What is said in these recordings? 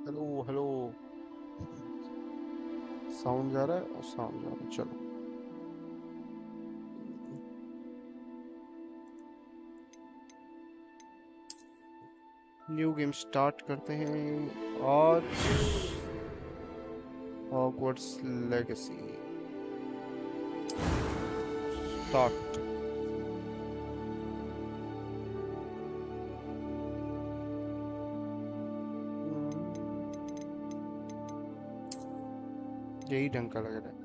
Hello hello. Sound जा रहा है और साउंड जा रहा है, चलो। न्यू गेम स्टार्ट करते हैं और हॉगवर्ट्स लेगेसी स्टार्ट। यही ढंग का लग रहा है।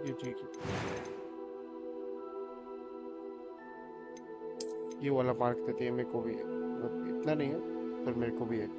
ये ठीक है, ये वाला मार्क देते हैं, मेरे को भी है, मतलब इतना नहीं है पर मेरे को भी है।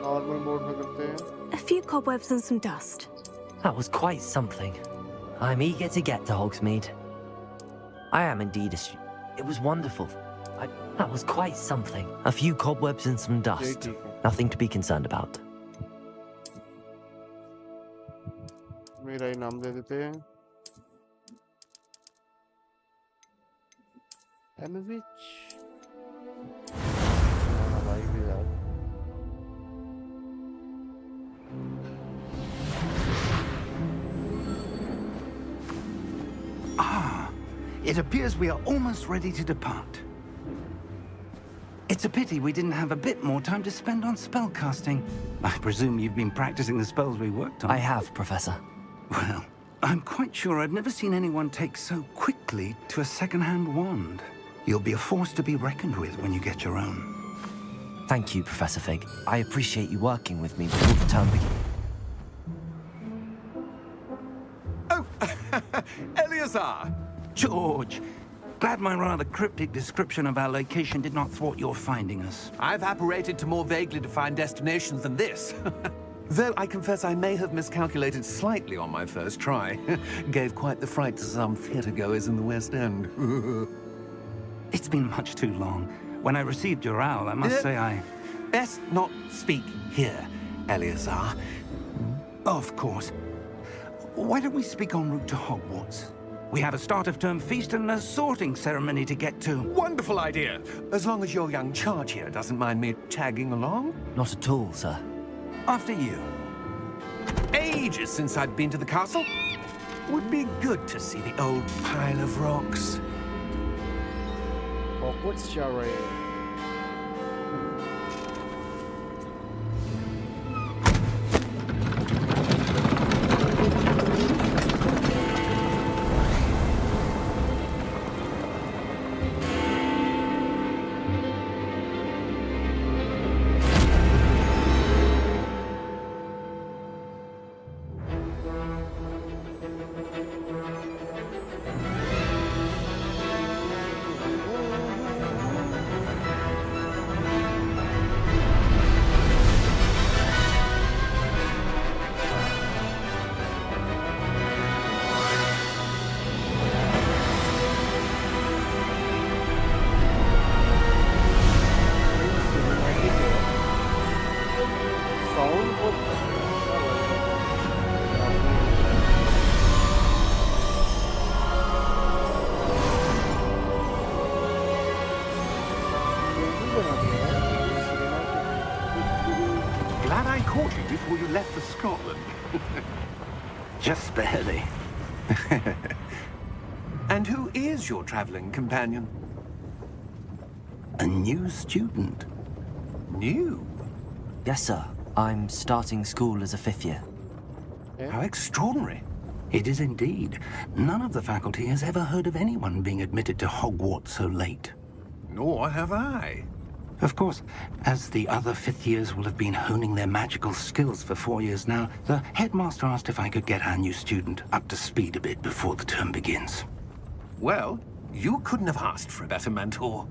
नॉर्मल मोड में करते हैं। A few cobwebs and some dust. That was quite something. I'm eager to get to Hogsmeade. I am indeed a It was wonderful. That was quite something. A few cobwebs and some dust. Nothing to be concerned about. मेरा ही नाम दे देते हैं। एमविच भाई भी यार। It appears we are almost ready to depart. It's a pity we didn't have a bit more time to spend on spellcasting. I presume you've been practicing the spells we worked on. I have, Professor. Well, I'm quite sure I've never seen anyone take so quickly to a second-hand wand. You'll be a force to be reckoned with when you get your own. Thank you, Professor Fig. I appreciate you working with me before the term begins. Oh, Eleazar! George! Glad my rather cryptic description of our location did not thwart your finding us. I've apparated to more vaguely defined destinations than this. Though I confess I may have miscalculated slightly on my first try. Gave quite the fright to some theatregoers in the West End. It's been much too long. When I received your owl, I must say I... Best not speak here, Eleazar. Of course. Why don't we speak en route to Hogwarts? We have a start-of-term feast and a sorting ceremony to get to. Wonderful idea! As long as your young charge here doesn't mind me tagging along. Not at all, sir. After you. Ages since I'd been to the castle. Would be good to see the old pile of rocks. Hogwarts जा रहे हैं। caught you before you left for Scotland. Just barely. And who is your traveling companion? A new student. New? Yes, sir. I'm starting school as a 5th year. How extraordinary. It is indeed. None of the faculty has ever heard of anyone being admitted to Hogwarts so late. Nor have I. Of course, as the other 5th years will have been honing their magical skills for 4 years now, the headmaster asked if I could get our new student up to speed a bit before the term begins. Well, you couldn't have asked for a better mentor.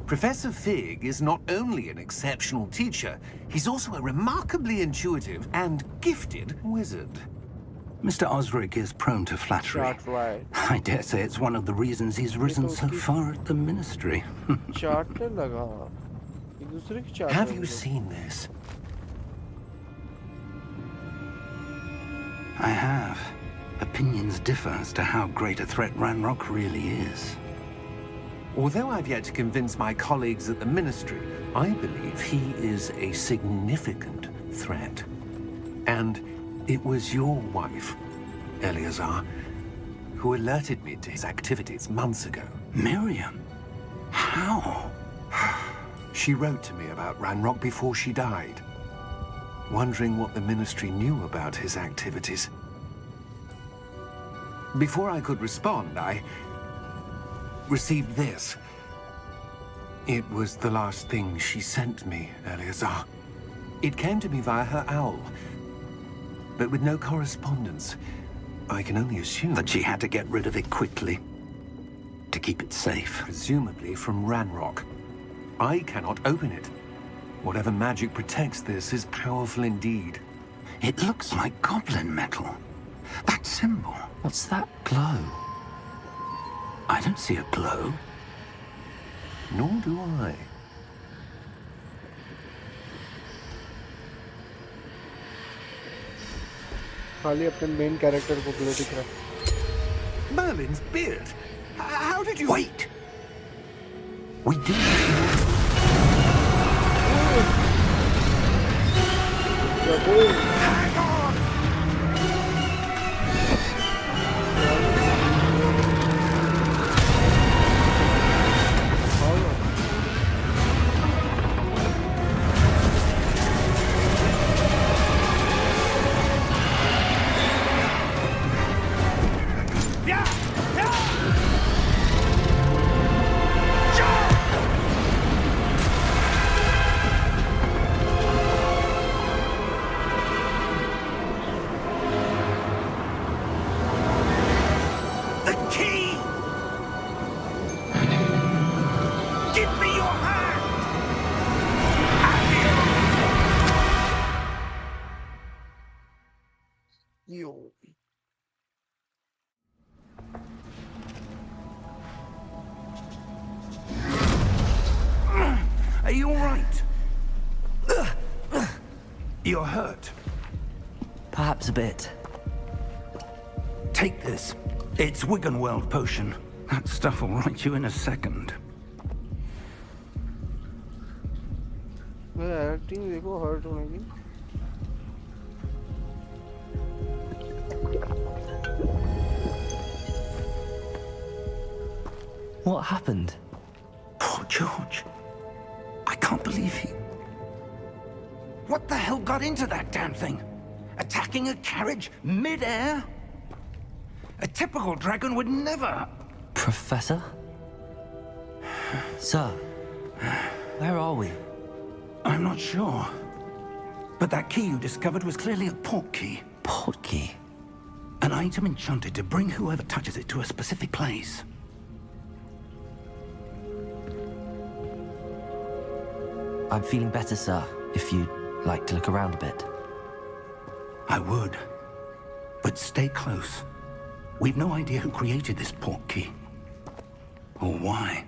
Professor Fig is not only an exceptional teacher, he's also a remarkably intuitive and gifted wizard. Mr. Osric is prone to flattery. Chart right. I dare say it's one of the reasons he's risen so far at the ministry. Chart पे लगा एक दूसरे की chart Have you seen this? I have. Opinions differ as to how great a threat Ranrock really is. Although I've yet to convince my colleagues at the Ministry, I believe he is a significant threat. And it was your wife, Eleazar, who alerted me to his activities months ago. Miriam? How? She wrote to me about Ranrock before she died, wondering what the Ministry knew about his activities. Before I could respond, I received this. It was the last thing she sent me, Eleazar. It came to me via her owl, but with no correspondence. I can only assume That she had to get rid of it quickly to keep it safe. presumably from Ranrock. I cannot open it. Whatever magic protects this is powerful indeed. It looks like goblin metal. That symbol. What's that glow? I don't see a glow. Nor do I. खाली अपने main character को glow दिख रहा है Merlin's beard? How did you... Wait! We do. Hang on! The key! Give me your hand! Yo Are you all right? You're hurt. Perhaps a bit. Take this. It's Wiggenweld potion. That stuff will right you in a second. Acting देखो hurt होने की What happened? Poor George. I can't believe he... What the hell got into that damn thing? Attacking a carriage mid-air? A typical dragon would never... Professor? Sir, where are we? I'm not sure. But that key you discovered was clearly a port key. Port key? An item enchanted to bring whoever touches it to a specific place. I'm feeling better, sir, if you'd like to look around a bit. I would. But stay close. We've no idea who created this port key. Or why.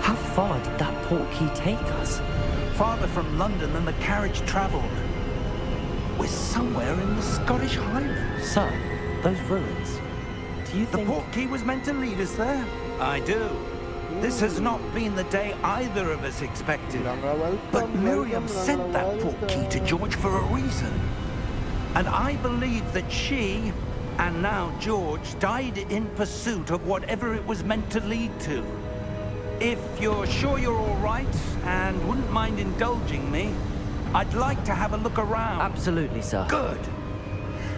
How far did that port key take us? farther from London than the carriage travelled. We're somewhere in the Scottish Highlands. Sir, those ruins. Do you The think... portkey was meant to lead us there? I do. This has not been the day either of us expected. But Miriam sent that portkey to George for a reason. And I believe that she, and now George, died in pursuit of whatever it was meant to lead to. If you're sure you're all right, and wouldn't mind indulging me, I'd like to have a look around. Absolutely, sir. Good.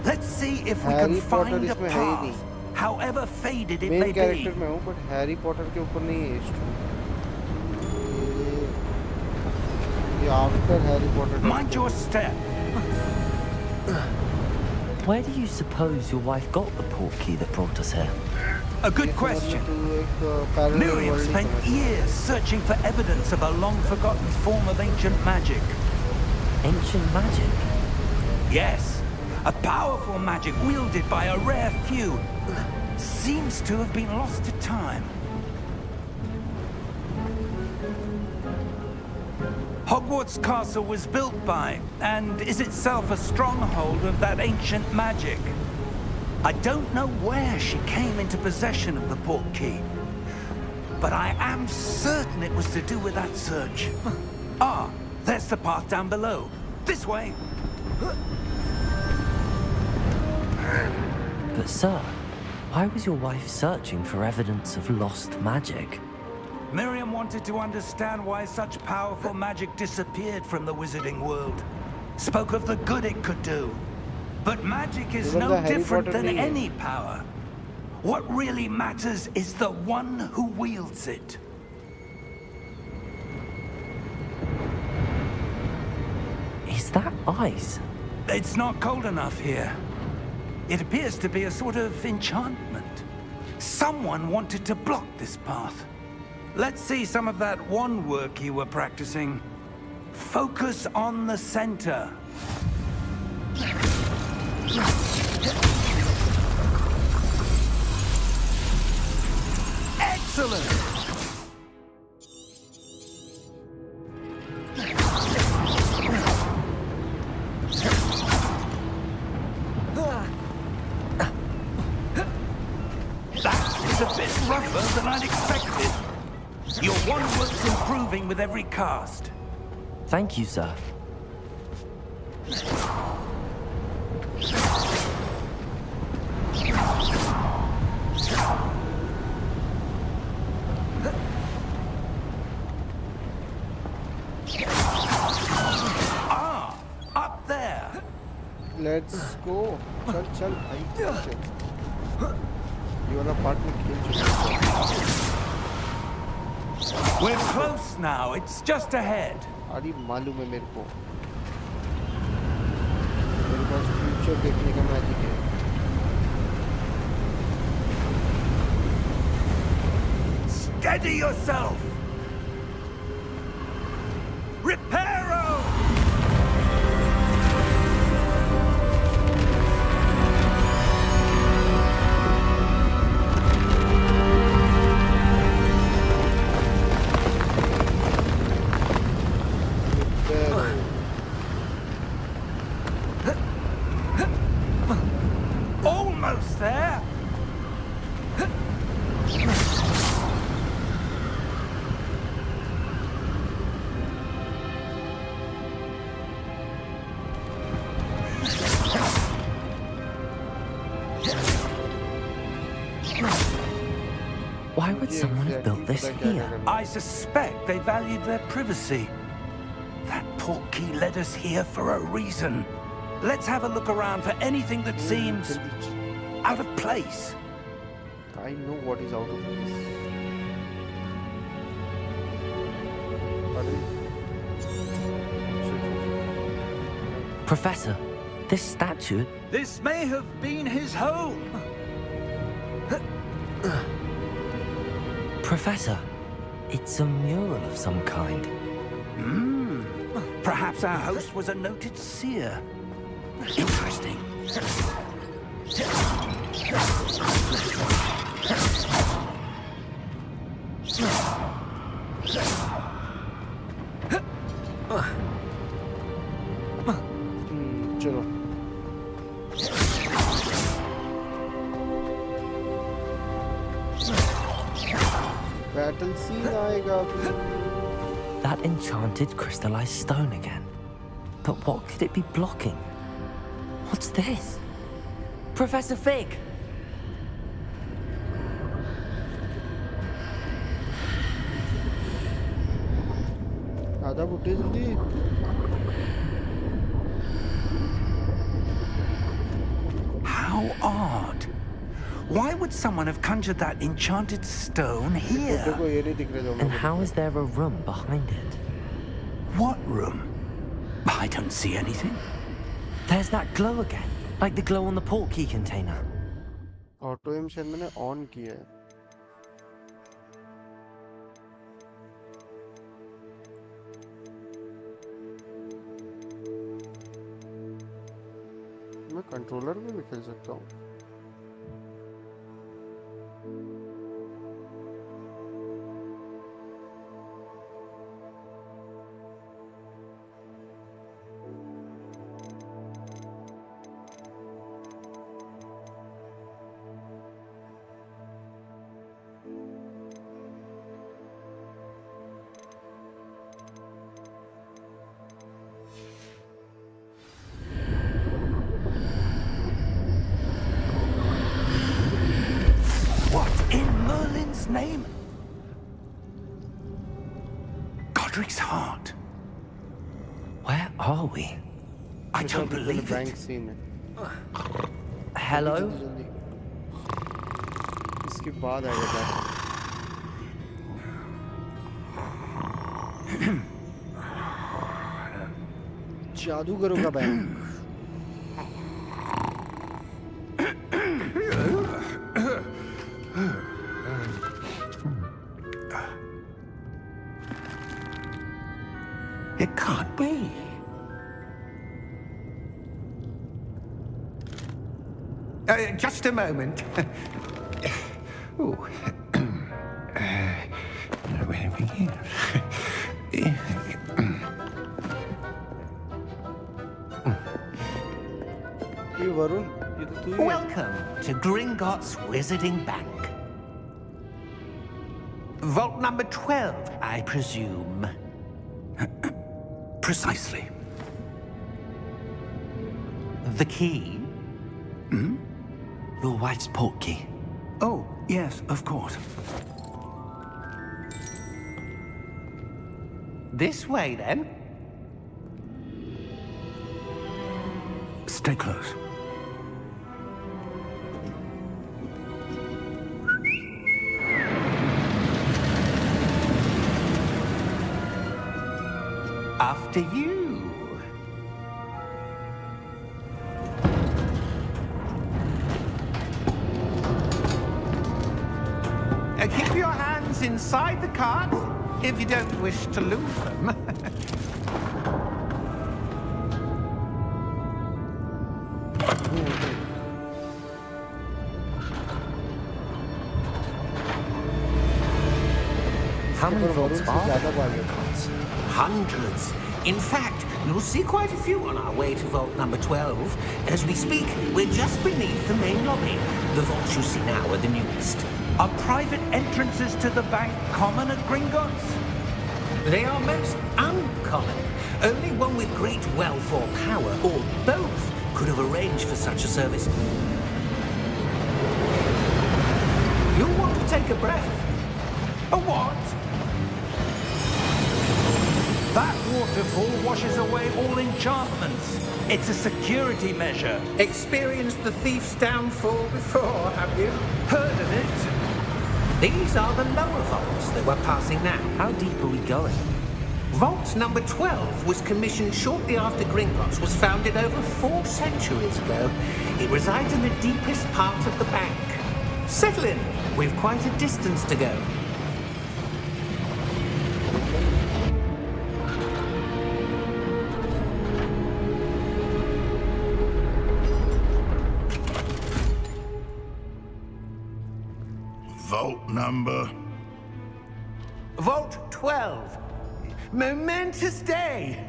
Let's see if we Harry can find Potter a इसमें है ही नहीं। path, however faded it may main be. Character में हूँ but Harry Potter के ऊपर नहीं है story. ये after Harry Potter. Mind your step. Where do you suppose your wife got the portkey that brought us here? A good question. Miriam spent years searching for evidence of a long-forgotten form of ancient magic. Ancient magic? Yes, a powerful magic wielded by a rare few. Seems to have been lost to time. Hogwarts Castle was built by, and is itself a stronghold of that ancient magic. I don't know where she came into possession of the portkey, but I am certain it was to do with that search. Ah, there's the path down below. This way. But sir, why was your wife searching for evidence of lost magic? Miriam wanted to understand why such powerful magic disappeared from the wizarding world. Spoke of the good it could do. But magic is no different than any power. What really matters is the one who wields it. Is that ice? It's not cold enough here. It appears to be a sort of enchantment. Someone wanted to block this path. Let's see some of that wand work you were practicing. Focus on the center. Excellent! That is a bit rougher than I'd expected. Your wand work's improving with every cast. Thank you, sir. Ah, up there. Let's go. चल चल भाई चल। ये वाला part में खेल चुका हूँ। We're close now. It's just ahead. अरे मालूम है मेरे को। मेरे पास फ्यूचर देखने का मैजिक है। Steady yourself. Reparo! Almost there. Why would someone have built this here? I suspect they valued their privacy. That portkey led us here for a reason. Let's have a look around for anything that seems out of place. I know what is out of place. Professor, this statue... This may have been his home. Professor, it's a mural of some kind. Perhaps our host was a noted seer. Interesting. Battle scene आएगा अभी। That enchanted crystallized stone again. But what could it be blocking? What's this? Professor Fig! आधा फुटे जल्दी। How odd. Why would someone have conjured that enchanted stone here? देखो ये नहीं दिख रहे And how is there a room behind it? What room? I don't see anything. There's that glow again, like the glow on the portkey container. Auto एम शायद मैंने on किया है। मैं कंट्रोलर में भी खेल सकता हूँ। Name? Godric's heart. Where are we? I don't believe bank it. Scene है। Hello? जल्दी। इसके बाद आएगा बैटल। जादूगरों का bank. It can't be. Just a moment. Ooh. Where do we begin? ये वरुण, ये तो तू ही है। Welcome to Gringotts Wizarding Bank. Vault number 12, I presume. Precisely. The key? Your wife's portkey. Oh, yes, of course. This way, then. Stay close. After you. Keep your hands inside the cart if you don't wish to lose them. How many Varun vaults से are ज़्यादा there? भाग गया। Hundreds. In fact, you'll see quite a few on our way to vault number 12. As we speak, we're just beneath the main lobby. The vaults you see now are the newest. Are private entrances to the bank common at Gringotts? They are most uncommon. Only one with great wealth or power, or both, could have arranged for such a service. You'll want to take a breath. A what? That waterfall washes away all enchantments. It's a security measure. Experienced the thief's downfall before, have you? Heard of it? These are the lower vaults that we're passing now. How deep are we going? Vault number 12 was commissioned shortly after Gringotts was founded over 4 centuries ago. It resides in the deepest part of the bank. Settle in. We've quite a distance to go. Vault number? Vault 12. Momentous day.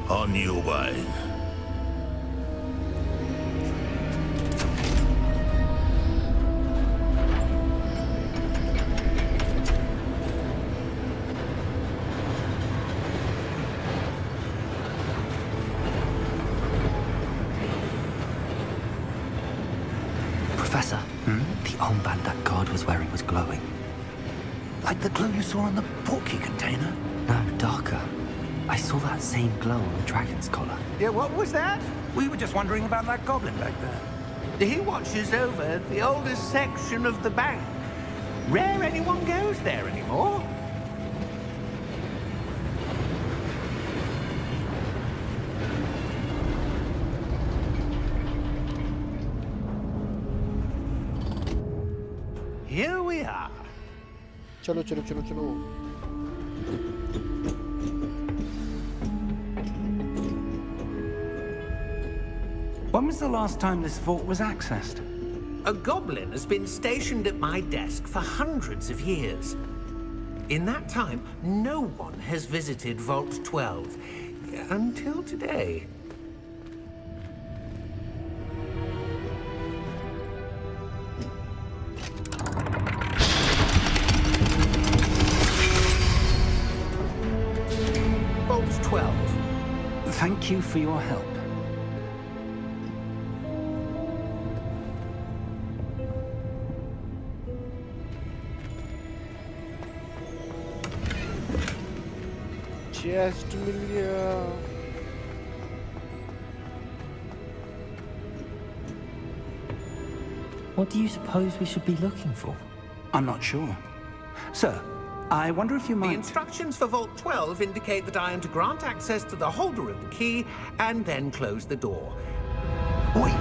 On your way. Professor, the armband that guard was wearing was glowing. Like the glow you saw on the portkey container? No, darker. I saw that same glow on the dragon's collar. Yeah, what was that? We were just wondering about that goblin back there. He watches over the oldest section of the bank. Rare anyone goes there anymore. Here we are. चलो चलो चलो चलो. When was the last time this vault was accessed? A goblin has been stationed at my desk for hundreds of years. In that time, no one has visited Vault 12. Until today. Vault 12. Thank you for your help. Chest मिल गया. What do you suppose we should be looking for? I'm not sure. Sir, I wonder if you The might... instructions for Vault 12 indicate that I am to grant access to the holder of the key and then close the door. Wait!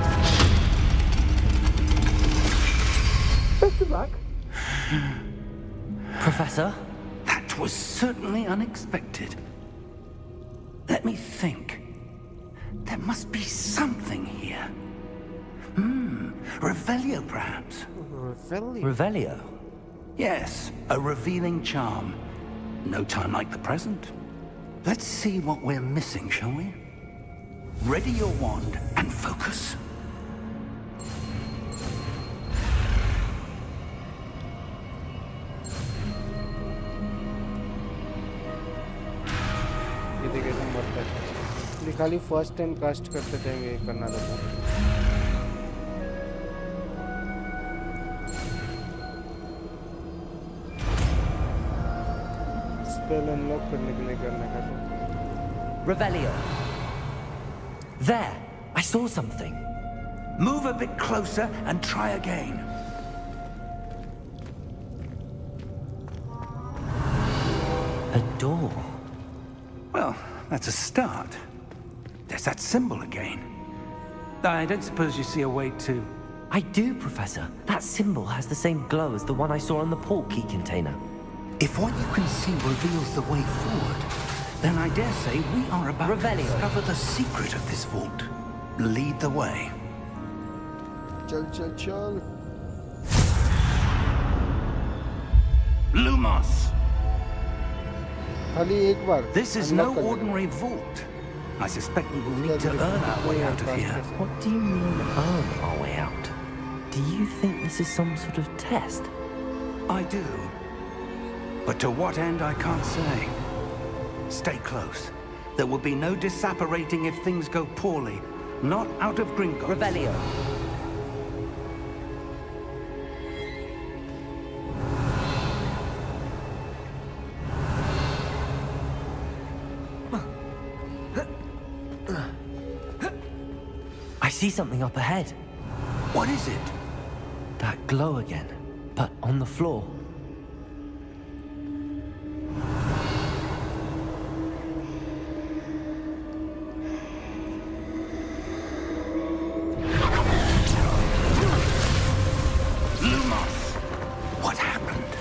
Best of luck. Professor? That was certainly unexpected. Let me think. There must be something here. Revelio, perhaps? Revelio? Yes, a revealing charm. No time like the present. Let's see what we're missing, shall we? Ready your wand and focus. ये देखिए कैसे मरता है. ये खाली first time cast करते time ये करना रहता है. स्पेल अनलॉक करने के लिए करने का तो. Revelio. There! I saw something. Move a bit closer and try again. A door. Well, that's a start. There's that symbol again. I don't suppose you see a way to... I do, Professor. That symbol has the same glow as the one I saw on the portkey container. If what you can see reveals the way forward, then I dare say we are about Revelio. to discover the secret of this vault. Lead the way. चल चल चल. Lumos! खाली एक बार. This is unlock no कर लेगा. ordinary vault. I suspect we will need to earn our way out of here. What do you mean, earn our way out? Do you think this is some sort of test? I do. But to what end, I can't say. Stay close. There will be no disapparating if things go poorly. Not out of Gringotts. Revelio. I see something up ahead. What is it? That glow again, but on the floor. What happened?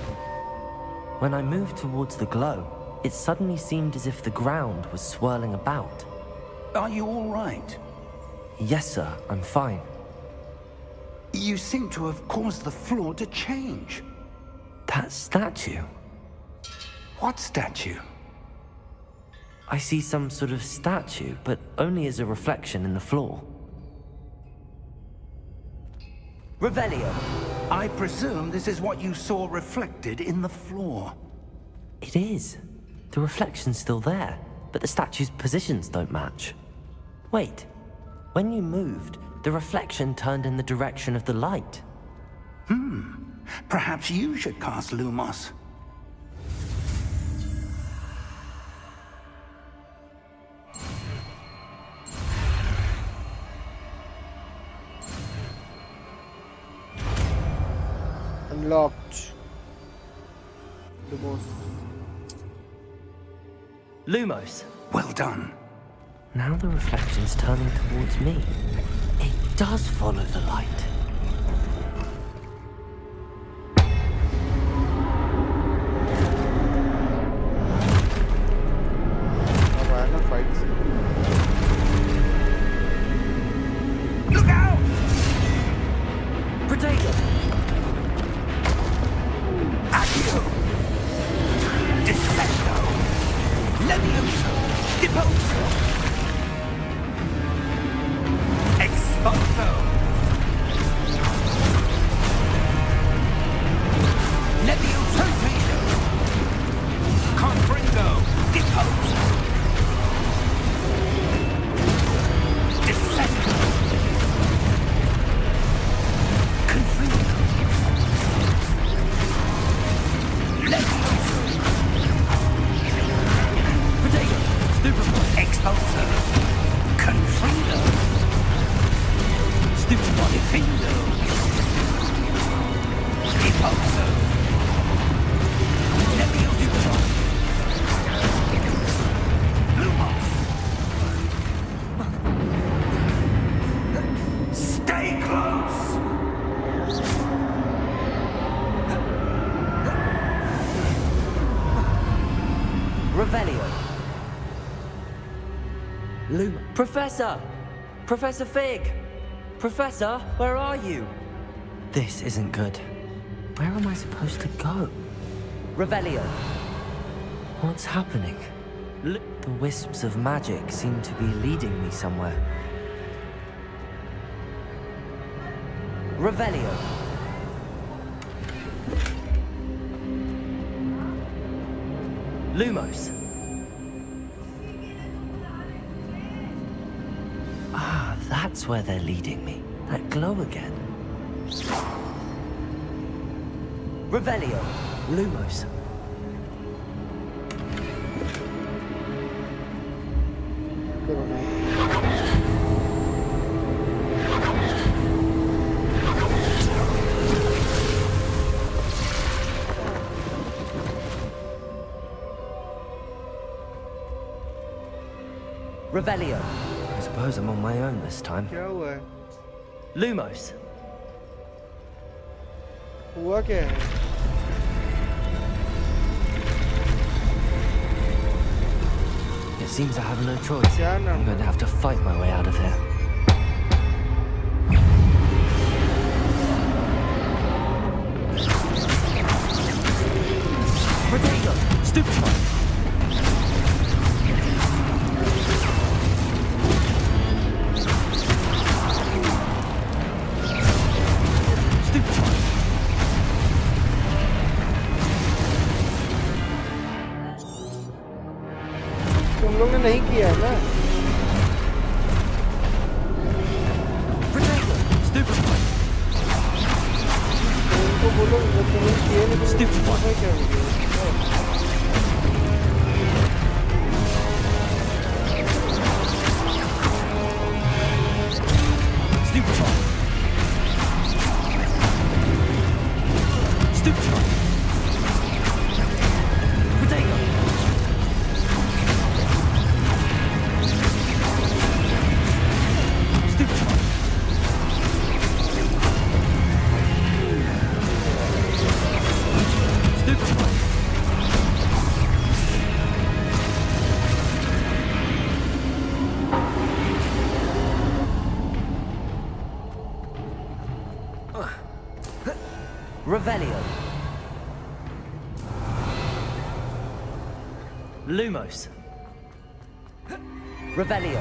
When I moved towards the glow, it suddenly seemed as if the ground was swirling about. Are you all right? Yes, sir, I'm fine. You seem to have caused the floor to change. That statue. What statue? I see some sort of statue, but only as a reflection in the floor. Revelio. I presume this is what you saw reflected in the floor. It is. The reflection's still there, but the statue's positions don't match. Wait. When you moved, the reflection turned in the direction of the light. Perhaps you should cast Lumos. Unlocked. Lumos. Lumos. Well done. Now the reflection's turning towards me. It does follow the light. अब आया ना fight से. Look out! Protego! Accio! Dissecto! Levioso! Deposo! Exposo! Levioso torpedo! Confringo! Deposo! Dissecto! Confringo! Levioso! Protego! Stupefy! Expulso! Confringo! Stupefy! Findo! Repulso! Levioso! Lumos! Stay close! Revelio. Luma. Professor! Professor Fig! Professor, where are you? This isn't good. Where am I supposed to go? Revelio. What's happening? The wisps of magic seem to be leading me somewhere. Revelio. Lumos. Ah, that's where they're leading me. That glow again. Revelio. Lumos. Revelio. I suppose I'm on my own this time. क्या हुआ है? Lumos. हुआ क्या है? It seems I have no choice. क्या नाम I'm going to have to fight my way out of here. Protego! Stupefy! तुम लोग ने नहीं किया है ना? Protego! Stupefy! तो उनको बोलो जब तुमने किए नहीं तो Stupefy! तुम्हें क्या हो गया? Stupefy! Stupefy! Protego! Stupefy! Stupefy! Revelio. Lumos. Revelio.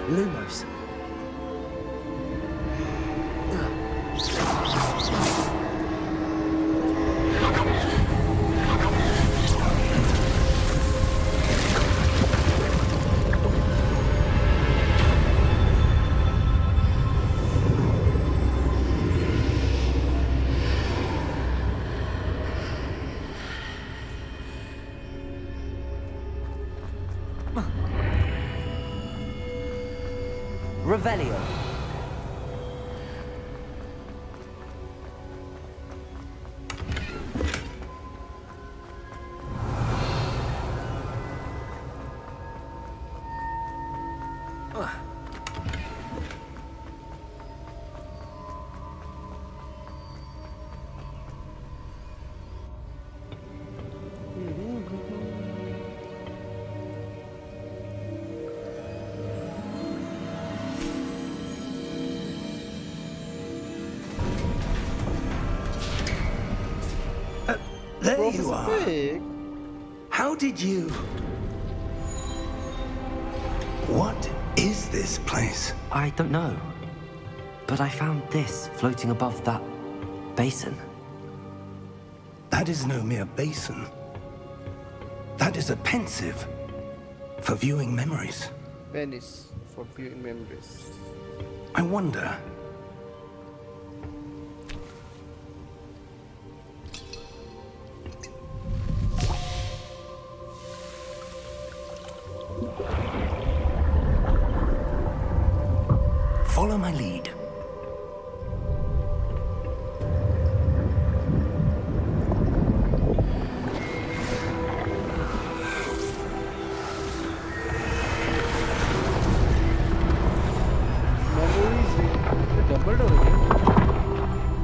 Lumos. Revelio. There you are. Big. How did you... What is this place? I don't know. But I found this floating above that basin. That is no mere basin. That is a pensive for viewing memories. Penis for viewing memories. I wonder... Follow my lead. Memories doubled over here.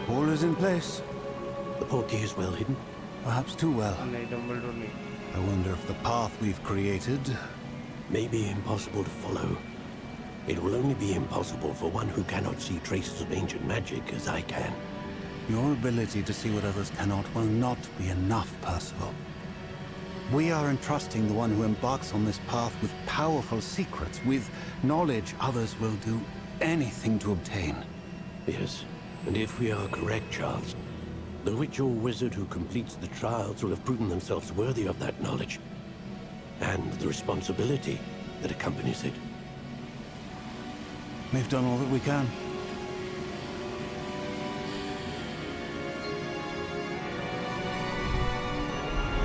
All is in place. The portkey is well hidden. Perhaps too well. नहीं Dumbledore नहीं. I wonder if the path we've created... May be impossible to follow. It will only be impossible for one who cannot see traces of ancient magic as I can. Your ability to see what others cannot will not be enough, Percival. We are entrusting the one who embarks on this path with powerful secrets, with knowledge others will do anything to obtain. Yes, and if we are correct, Charles, the witch or wizard who completes the trials will have proven themselves worthy of that knowledge, and the responsibility that accompanies it. We've done all that we can.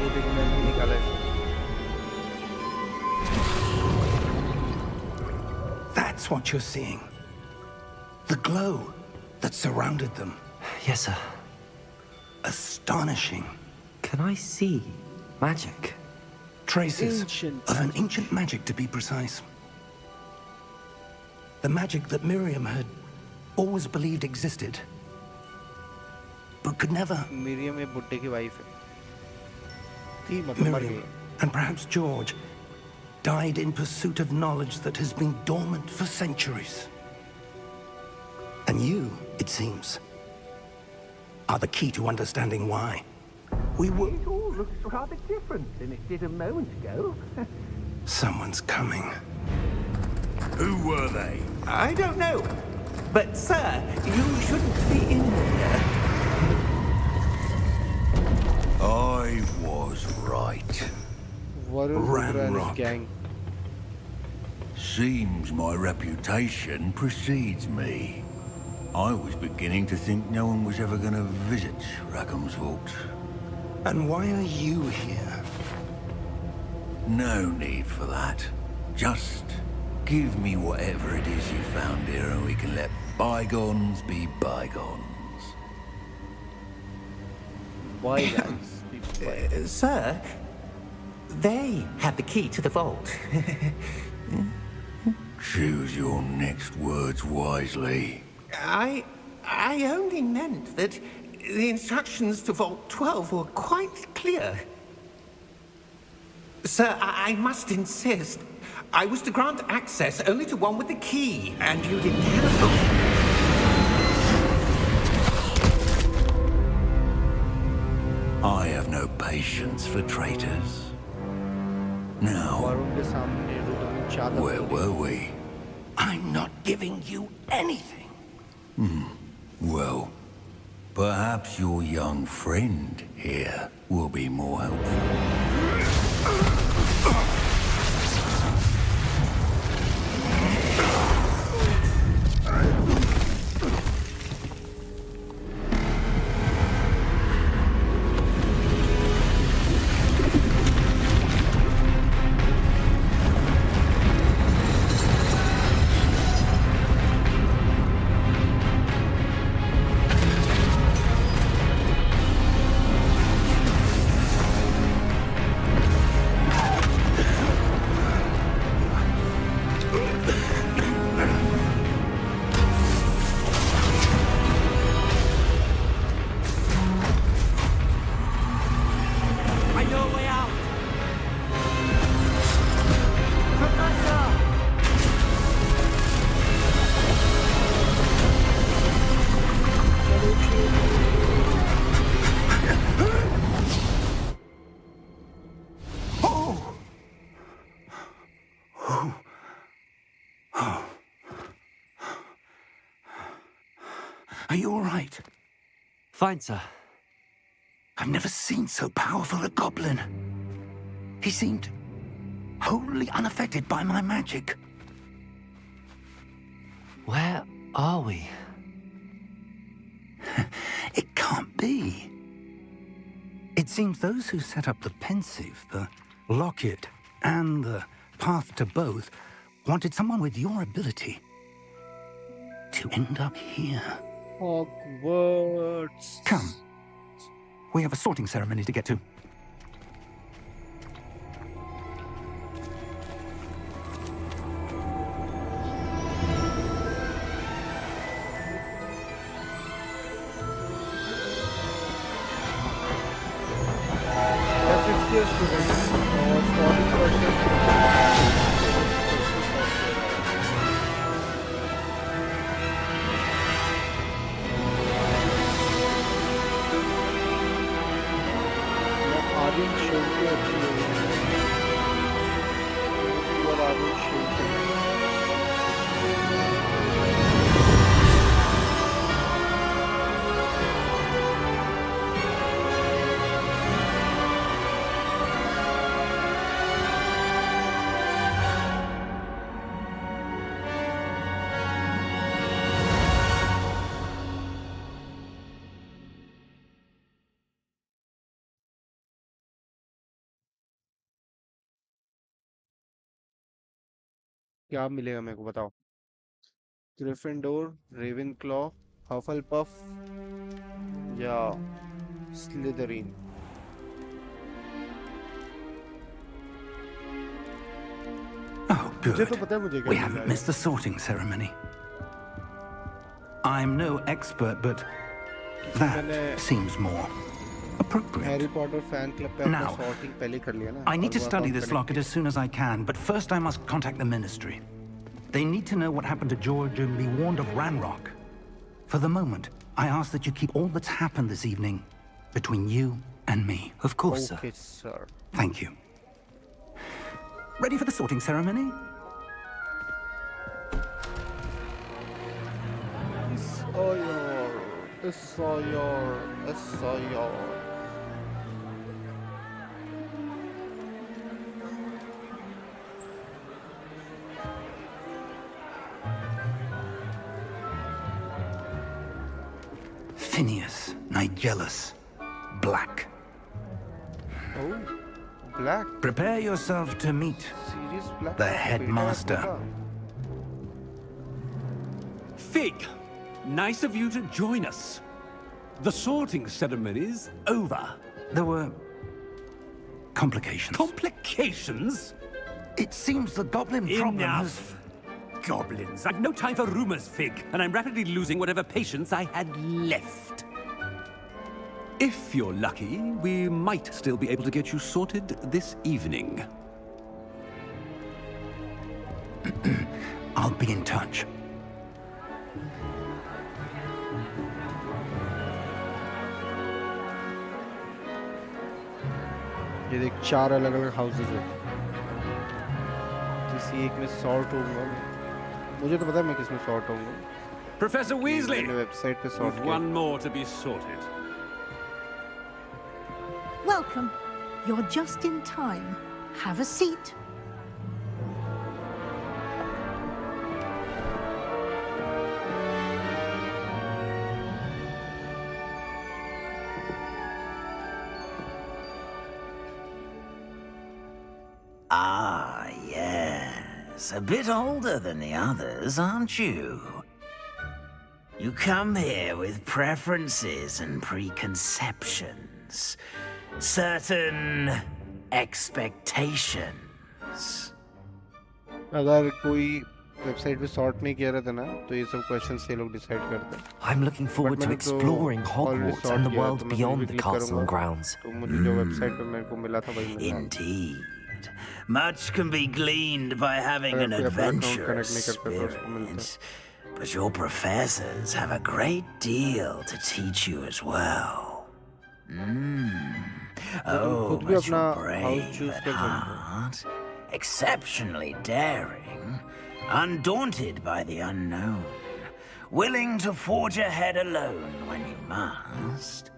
ये देखो मैंने निकाला है. That's what you're seeing. The glow that surrounded them. Yes, sir. Astonishing. Can I see magic? Traces Ancient of an ancient magic, to be precise. The magic that Miriam had always believed existed, but could never... Miriam ये बुड्ढे की wife है. थी मतलब मर Miriam, गई. and perhaps George, died in pursuit of knowledge that has been dormant for centuries. And you, it seems, are the key to understanding why. We were... It all looks rather different than it did a moment ago. Someone's coming. Who were they? I don't know. But, sir, you shouldn't be in here. I was right. Varun Rudra and his Ramrock. gang. Seems my reputation precedes me. I was beginning to think no one was ever going to visit Rackham's vault. And why are you here? No need for that. Just give me whatever it is you found here and we can let bygones be bygones. Why guys? Sir, they have the key to the vault. Choose your next words wisely. I only meant that the instructions to Vault 12 were quite clear. Sir, I must insist. I was to grant access only to one with the key, and you didn't have them. I have no patience for traitors. Now, Varun के सामने रुद्र ने चादर. where were we? I'm not giving you anything. Well, perhaps your young friend here will be more helpful. Are you all right? Fine, sir. I've never seen so powerful a goblin. He seemed wholly unaffected by my magic. Where are we? It can't be. It seems those who set up the pensive, the locket, and the path to both wanted someone with your ability to end up here. Hogwarts. Come. We have a sorting ceremony to get to. Students और 40% Aryan Shilpi अच्छी है और Aryan Shilpi क्या मिलेगा मेरे को बताओ Gryffindor रेवेनक्लॉ हफलपफ या स्लिदरिन Oh, मुझे good. तो पता है मुझे क्या We मिल haven't जाएगा। missed the sorting ceremony. I'm no expert, but that मैंने- seems more appropriate. Harry Potter fan club पे अपना Now, सॉर्टिंग पहले कर लिया ना I need और to वो study account this connect locket as soon as I can, but first I must contact the Ministry. They need to know what happened to George and be warned of Ranrock. For the moment, I ask that you keep all that's happened this evening between you and me. Of course, Okay, sir. sir. Thank you. Ready for the sorting ceremony? Soyor. Phineas, Nigellus, Black. Oh, black. Prepare yourself to meet Serious black. the Beta headmaster. Beta. Fig, nice of you to join us. The sorting ceremony's over. There were complications. Complications? It seems the goblin problem has... Enough! Goblins. I've no time for rumors, Fig, and I'm rapidly losing whatever patience I had left. If you're lucky, we might still be able to get you sorted this evening. I'll be in touch. ये देख 4 अलग-अलग houses हैं किसी एक में sort होऊंगा मैं मुझे तो पता है मैं किस में सॉर्ट होऊंगा Professor Weasley! मैंने वेबसाइट पे सॉर्ट With किया one more to be sorted. Welcome. You're just in time. Have a seat. Ah, yes. A bit older than the others, aren't you? You come here with preferences and preconceptions. Certain expectations. अगर कोई website पे sort नहीं किया रहता ना तो ये सब क्वेश्चंस ये लोग डिसाइड करते हैं I'm looking forward to मैंने तो exploring already Hogwarts sort and the किया है, world तो मैं beyond the click castle करूंगा, and grounds. तो मुझे जो वेबसाइट पे मेरे को मिला था वही मिला Indeed. Much can be gleaned by having an अगर कोई अपना account adventurous connect नहीं करता तो उसको मिलता spirit. But your professors have a great deal to teach you as well. Oh, खुद भी but अपना you're house brave choose at कर सकते हो heart, exceptionally daring, undaunted by the unknown. willing to forge ahead alone when you must.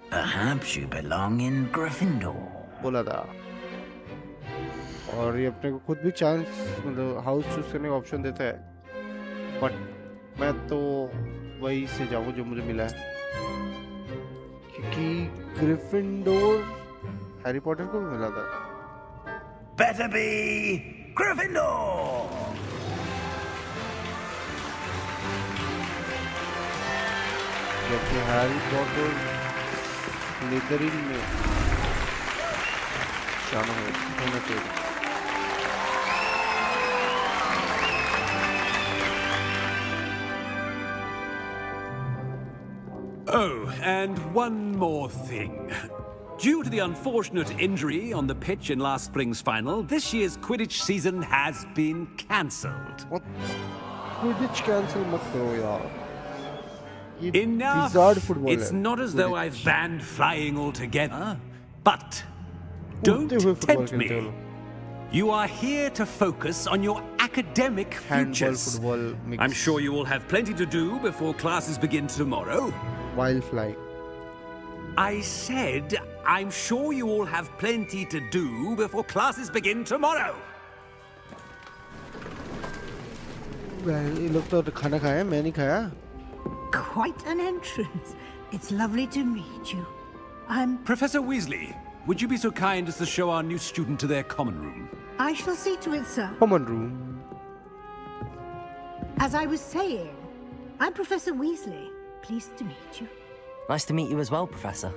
Perhaps you belong in Gryffindor. बोला था और ये अपने को खुद भी चांस मतलब हाउस चूज करने का ऑप्शन देता है बट मैं तो वही से जाऊँ जो मुझे मिला है क्योंकि ग्रिफिंडोर हैरी पॉटर को भी मिला था Better be Gryffindor! जबकि हैरी पॉटर स्लिथरिन में जाना होना चाहिए Oh, and one more thing. Due to the unfortunate injury on the pitch in last spring's final, this year's Quidditch season has been cancelled. What? Quidditch cancel मत करो यार. Enough! Football it's not as though I've banned flying altogether, but don't tempt me. You are here to focus on your academic futures. Football mix. I'm sure you all have plenty to do before classes begin tomorrow. While flying. I said, I'm sure you all have plenty to do before classes begin tomorrow. Well, ये लोग तो खाना खाया मैं नहीं खाया. Quite an entrance. It's lovely to meet you. I'm... Professor Weasley, would you be so kind as to show our new student to their common room? I shall see to it, sir. Common room. As I was saying, I'm Professor Weasley. Pleased to meet you. Nice to meet you as well, Professor.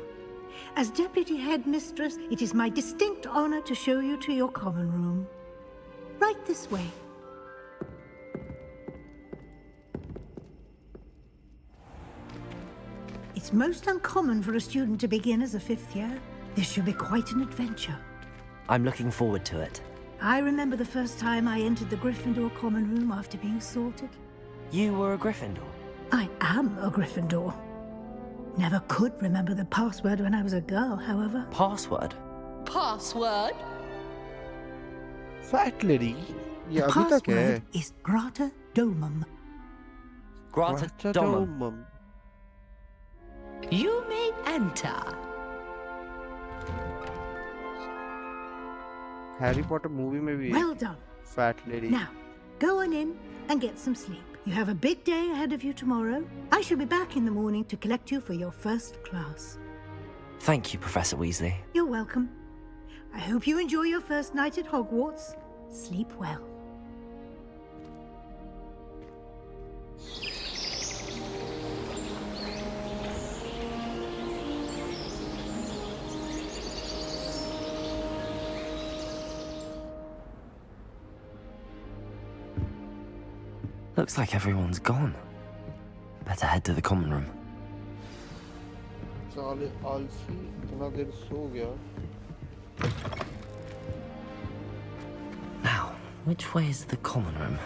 As Deputy Headmistress, it is my distinct honor to show you to your common room. Right this way. It's most uncommon for a student to begin as a fifth year. This should be quite an adventure. I'm looking forward to it. I remember the first time I entered the Gryffindor common room after being sorted. You were a Gryffindor? I am a Gryffindor. Never could remember the password when I was a girl, however. Password? Password? Fat lady. The password is Grata Domum. Grata Domum. You may enter. Harry Potter movie में भी Well done. Fat lady. Now, go on in and get some sleep. You have a big day ahead of you tomorrow. I shall be back in the morning to collect you for your first class. Thank you, Professor Weasley. You're welcome. I hope you enjoy your first night at Hogwarts. Sleep well. Looks like everyone's gone. Better head to the common room. साले आलसी इतना देर सो गया. Now, which way is the common room?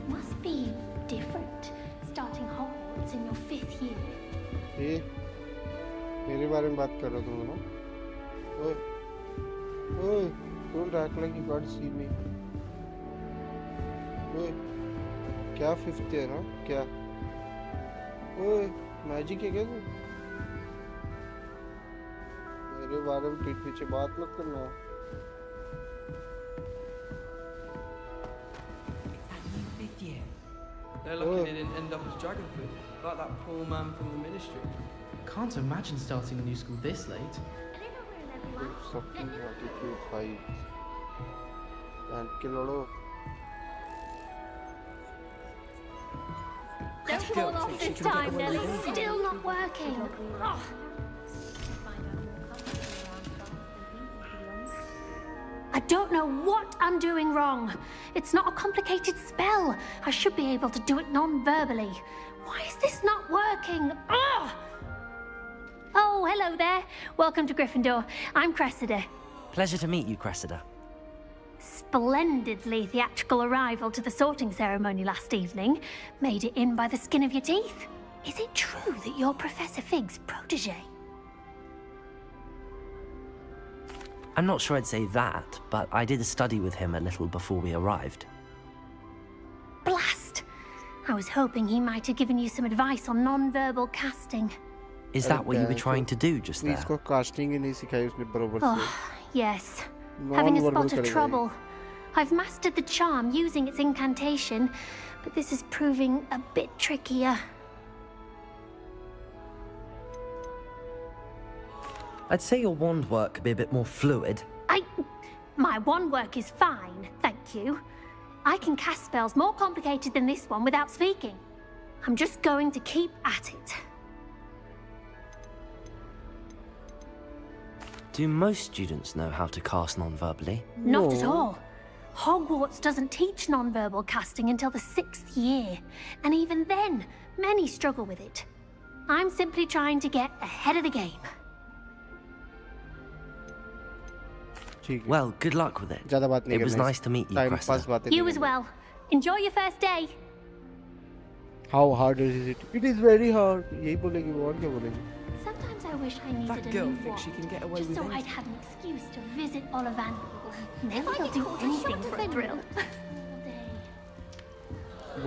Must be different starting Hogwarts in your 5th year. ये मेरे बारे में बात कर रहा तुम ना? ओए ओए don't act like you can't see me. ओए क्या 5th है ना क्या? ओए मैजिक है क्या तू? मेरे बारे में पीठ पीछे बात मत करना. They're lucky they didn't end up as dragon food, like that poor man from the ministry. Can't imagine starting a new school this late. Something attitude 5 and kill loro. Don't fall off this time, Nelly. Still not working. Oh. I don't know what I'm doing wrong. It's not a complicated spell. I should be able to do it non-verbally. Why is this not working? Oh! Oh, hello there. Welcome to Gryffindor. I'm Cressida. Pleasure to meet you, Cressida. Splendidly theatrical arrival to the sorting ceremony last evening. Made it in by the skin of your teeth. Is it true that you're Professor Fig's protege? I'm not sure I'd say that, but I did study with him a little before we arrived. Blast! I was hoping he might have given you some advice on non-verbal casting. Is that what you were trying to do just there? इसको casting ही नहीं सिखाई उसने बरोबर से. Oh, yes. Having a spot of trouble. I've mastered the charm using its incantation, but this is proving a bit trickier. I'd say your wand work could be a bit more fluid. My wand work is fine, thank you. I can cast spells more complicated than this one without speaking. I'm just going to keep at it. Do most students know how to cast non-verbally? Not at all. Hogwarts doesn't teach non-verbal casting until the 6th year, and even then, many struggle with it. I'm simply trying to get ahead of the game. Well, good luck with it. It was nice to meet you, Cressida. You as well. Enjoy your first day. How hard is it? It is very hard. यही बोलेंगे वो और क्या बोलेंगे? Sometimes I wish I needed That a girl new thinks she wand, can get away just with so anything. I'd have an excuse to visit Ollivander. Never will do anything for a thrill.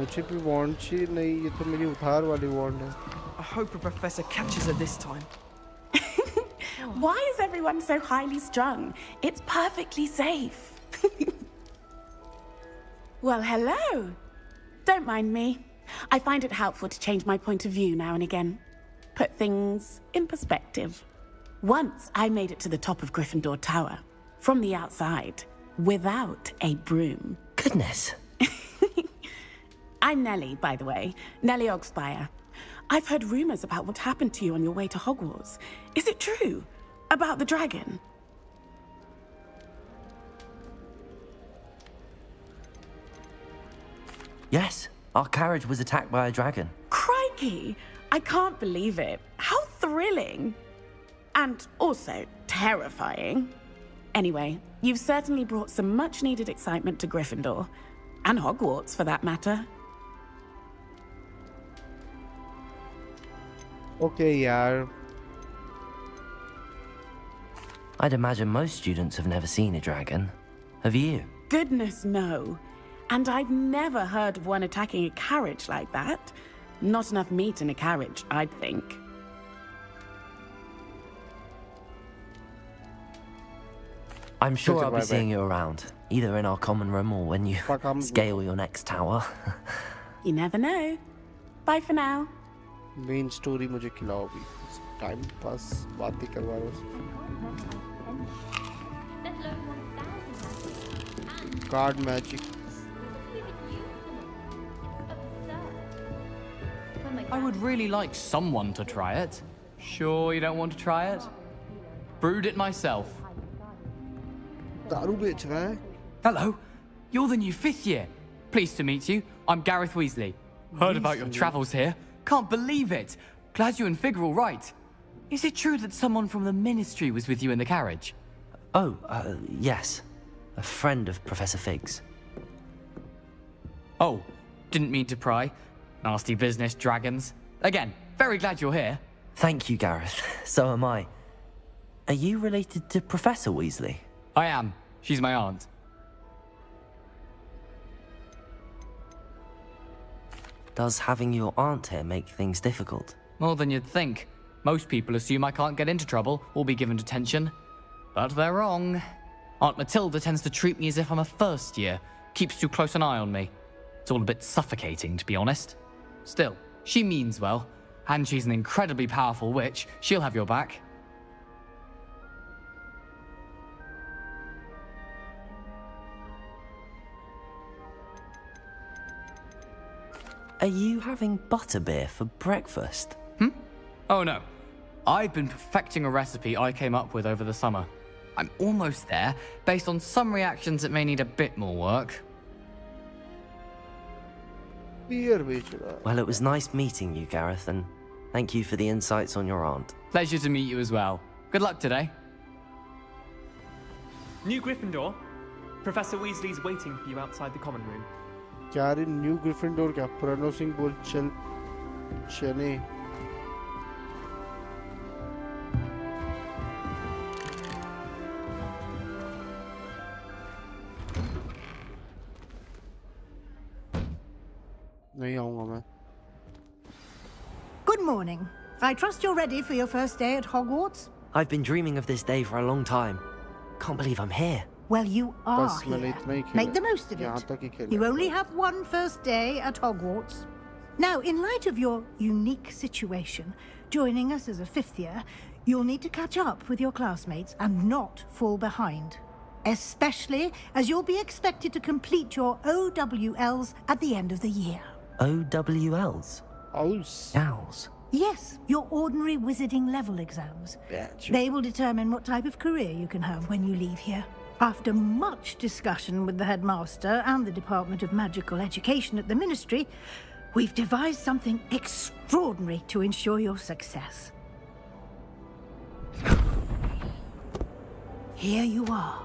मुझे भी wand चाहिए नहीं ये तो मेरी उधार वाली wand है. I hope a professor catches her this time. Why is everyone so highly strung? It's perfectly safe. Well, hello. Don't mind me. I find it helpful to change my point of view now and again. Put things in perspective. Once I made it to the top of Gryffindor Tower, from the outside, without a broom. Goodness. I'm Nellie, by the way. Nellie Ogspire. I've heard rumors about what happened to you on your way to Hogwarts. Is it true? About the dragon? Yes, our carriage was attacked by a dragon. Crikey! I can't believe it. How thrilling! And also terrifying. Anyway, you've certainly brought some much-needed excitement to Gryffindor. And Hogwarts, for that matter. Okay, yaar. I'd imagine most students have never seen a dragon. Have you? Goodness, no. And I've never heard of one attacking a carriage like that. Not enough meat in a carriage, I'd think. I'm sure I'll be seeing you around, either in our common room or when you scale your next tower. You never know. Bye for now. Main story मुझे खिलाओ भी. Time pass बातें करवा रहा हूँ. Card magic. I would really like someone to try it. Sure you don't want to try it? Brewed it myself. दारू बेच रहा है. Hello, you're the new 5th year. Pleased to meet you. I'm Gareth Weasley. Heard about your travels here. Can't believe it. Glad you and Fig are all right. Is it true that someone from the Ministry was with you in the carriage? Oh, yes. A friend of Professor Fig's. Oh, didn't mean to pry. Nasty business, dragons. Again, very glad you're here. Thank you, Gareth. So am I. Are you related to Professor Weasley? I am. She's my aunt. Does having your aunt here make things difficult? More than you'd think. Most people assume I can't get into trouble or be given detention. But they're wrong. Aunt Matilda tends to treat me as if I'm a first year. Keeps too close an eye on me. It's all a bit suffocating, to be honest. Still, she means well. And she's an incredibly powerful witch. She'll have your back. Are you having butterbeer for breakfast? Oh no. I've been perfecting a recipe I came up with over the summer. I'm almost there, based on some reactions that may need a bit more work. Well, it was nice meeting you, Gareth, and thank you for the insights on your aunt. Pleasure to meet you as well. Good luck today. New Gryffindor. Professor Weasley's waiting for you outside the common room. क्या रे new Gryffindor क्या पुरानो सिंह बोल चल चने. नहीं आऊंगा मैं. Good morning. I trust you're ready for your first day at Hogwarts? I've been dreaming of this day for a long time. Can't believe I'm here. Well, you are बस मैंने here. इतना ही खेला. Make the most of यहाँ it. तक ही खेला. You only have one first day at Hogwarts. Now, in light of your unique situation, joining us as a fifth year, you'll need to catch up with your classmates and not fall behind. Especially as you'll be expected to complete your OWLs at the end of the year. OWLs? Owls. Owls. Yes, your ordinary wizarding level exams. They will determine what type of career you can have when you leave here. After much discussion with the headmaster and the Department of Magical Education at the Ministry, we've devised something extraordinary to ensure your success. Here you are.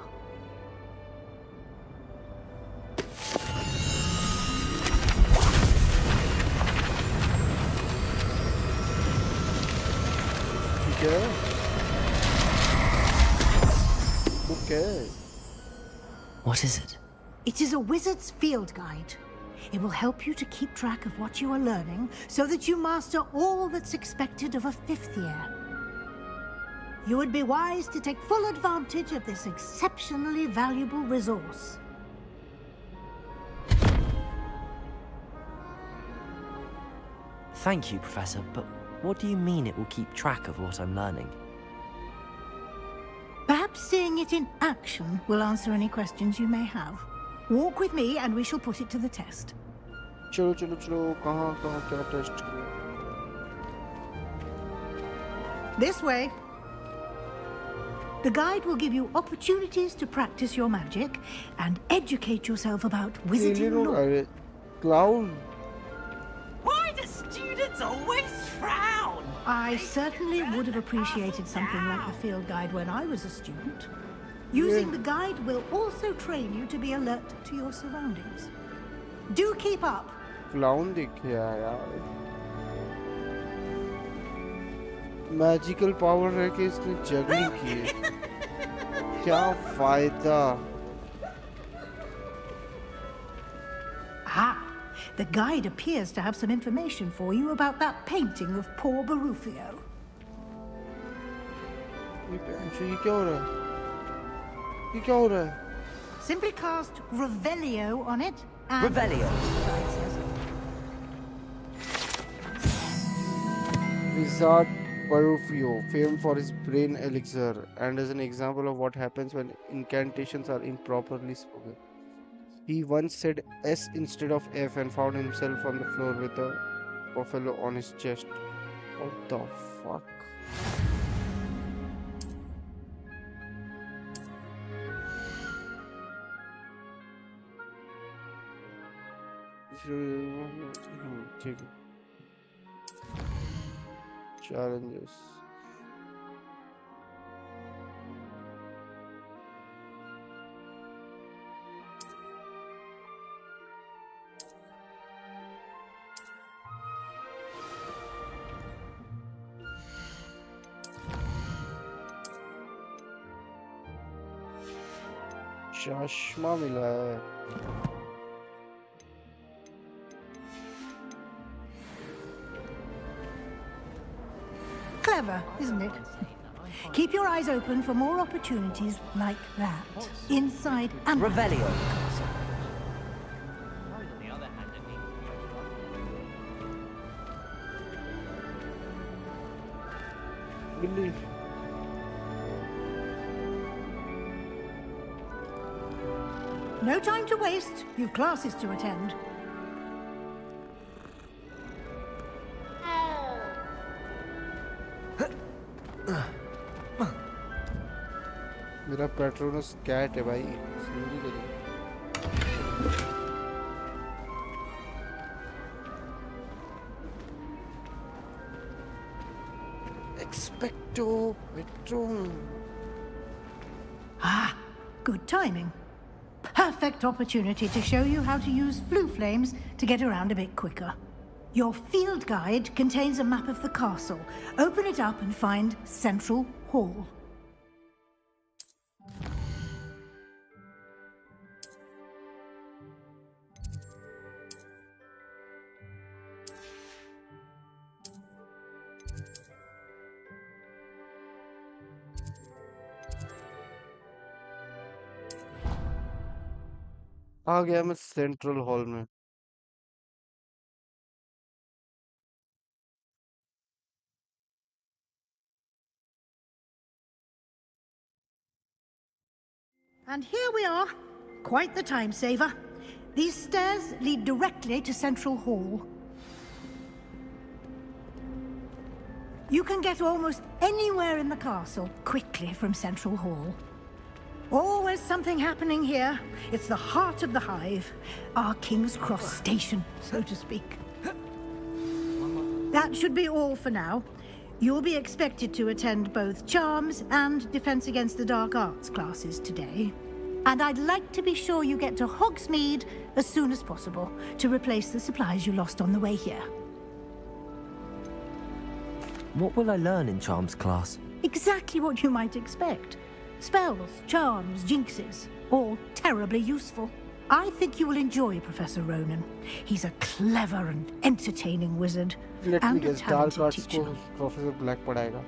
Okay. What is it? It is a wizard's field guide. It will help you to keep track of what you are learning so that you master all that's expected of a fifth year. You would be wise to take full advantage of this exceptionally valuable resource. Thank you, Professor, but what do you mean it will keep track of what I'm learning? Perhaps seeing it in action will answer any questions you may have. Walk with me and we shall put it to the test. चलो चलो चलो कहाँ कहाँ क्या test करो. This way. The guide will give you opportunities to practice your magic and educate yourself about wizarding lore. Clown. Why do students always frown? I certainly would have appreciated something like the field guide when I was a student. Using the guide will also train you to be alert to your surroundings. Do keep up. Clown दिख गया यार. Magical power है कि इसने juggling की है. क्या फायदा? Ah, the guide appears to have some information for you about that painting of poor Barufio. ये क्या हो रहा है? ये क्या हो रहा है? Simply cast Revelio on it and... Revelio. Wizard Barufio, famed for his brain elixir, and is an example of what happens when incantations are improperly spoken. He once said S instead of F and found himself on the floor with a buffalo on his chest. What the fuck? ठीक है. Challenges. चश्मा मिला है. Clever, isn't it? Keep your eyes open for more opportunities like that. Inside and Revelio. Believe. No time to waste. You've classes to attend. मेरा Petronas cat है भाई. समझी गई. Expecto Patron. Ah, good timing. Perfect opportunity to show you how to use flue flames to get around a bit quicker. Your field guide contains a map of the castle. Open it up and find Central Hall. आ गया मैं central hall में। And here we are. Quite the time saver. These stairs lead directly to Central Hall. You can get almost anywhere in the castle quickly from Central Hall. Always something happening here. It's the heart of the hive, our King's Cross station, so to speak. That should be all for now. You'll be expected to attend both Charms and Defense Against the Dark Arts classes today. And I'd like to be sure you get to Hogsmeade as soon as possible to replace the supplies you lost on the way here. What will I learn in Charms class? Exactly what you might expect. Spells, charms, jinxes, all terribly useful. I think you will enjoy Professor Ronan. He's a clever and entertaining wizard and a talented teacher. Professor Black पढ़ाएगा.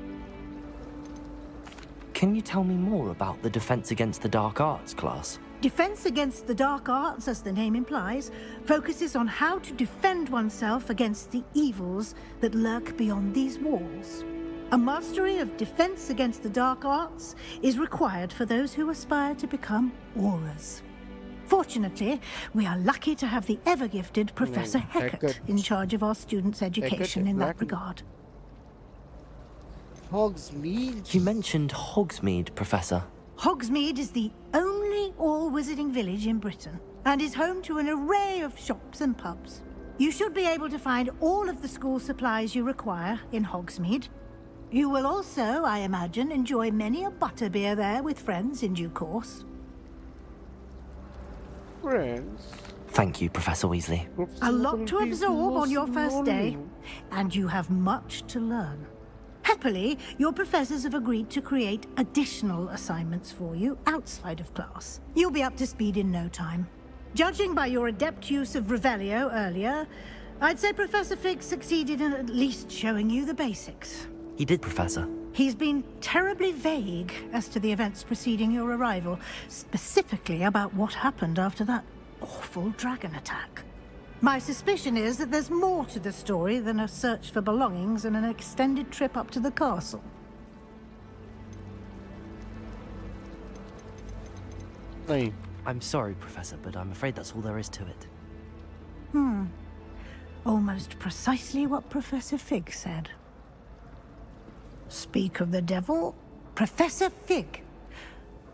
Can you tell me more about the Defense Against the Dark Arts class? Defense Against the Dark Arts, as the name implies, focuses on how to defend oneself against the evils that lurk beyond these walls. A mastery of Defense Against the Dark Arts is required for those who aspire to become auras. Fortunately, we are lucky to have the ever-gifted Professor Hecat in charge of our students' education in that regard. Hogsmeade? You mentioned Hogsmeade, Professor. Hogsmeade is the only all-wizarding village in Britain and is home to an array of shops and pubs. You should be able to find all of the school supplies you require in Hogsmeade. You will also, I imagine, enjoy many a butterbeer there with friends in due course. Friends? Thank you, Professor Weasley. A lot to absorb on your first day, and you have much to learn. Happily, your professors have agreed to create additional assignments for you outside of class. You'll be up to speed in no time. Judging by your adept use of Revelio earlier, I'd say Professor Fig succeeded in at least showing you the basics. He did, Professor. He's been terribly vague as to the events preceding your arrival, specifically about what happened after that awful dragon attack. My suspicion is that there's more to the story than a search for belongings and an extended trip up to the castle. Hey. I'm sorry, Professor, but I'm afraid that's all there is to it. Almost precisely what Professor Fig said. Speak of the devil, Professor Fig.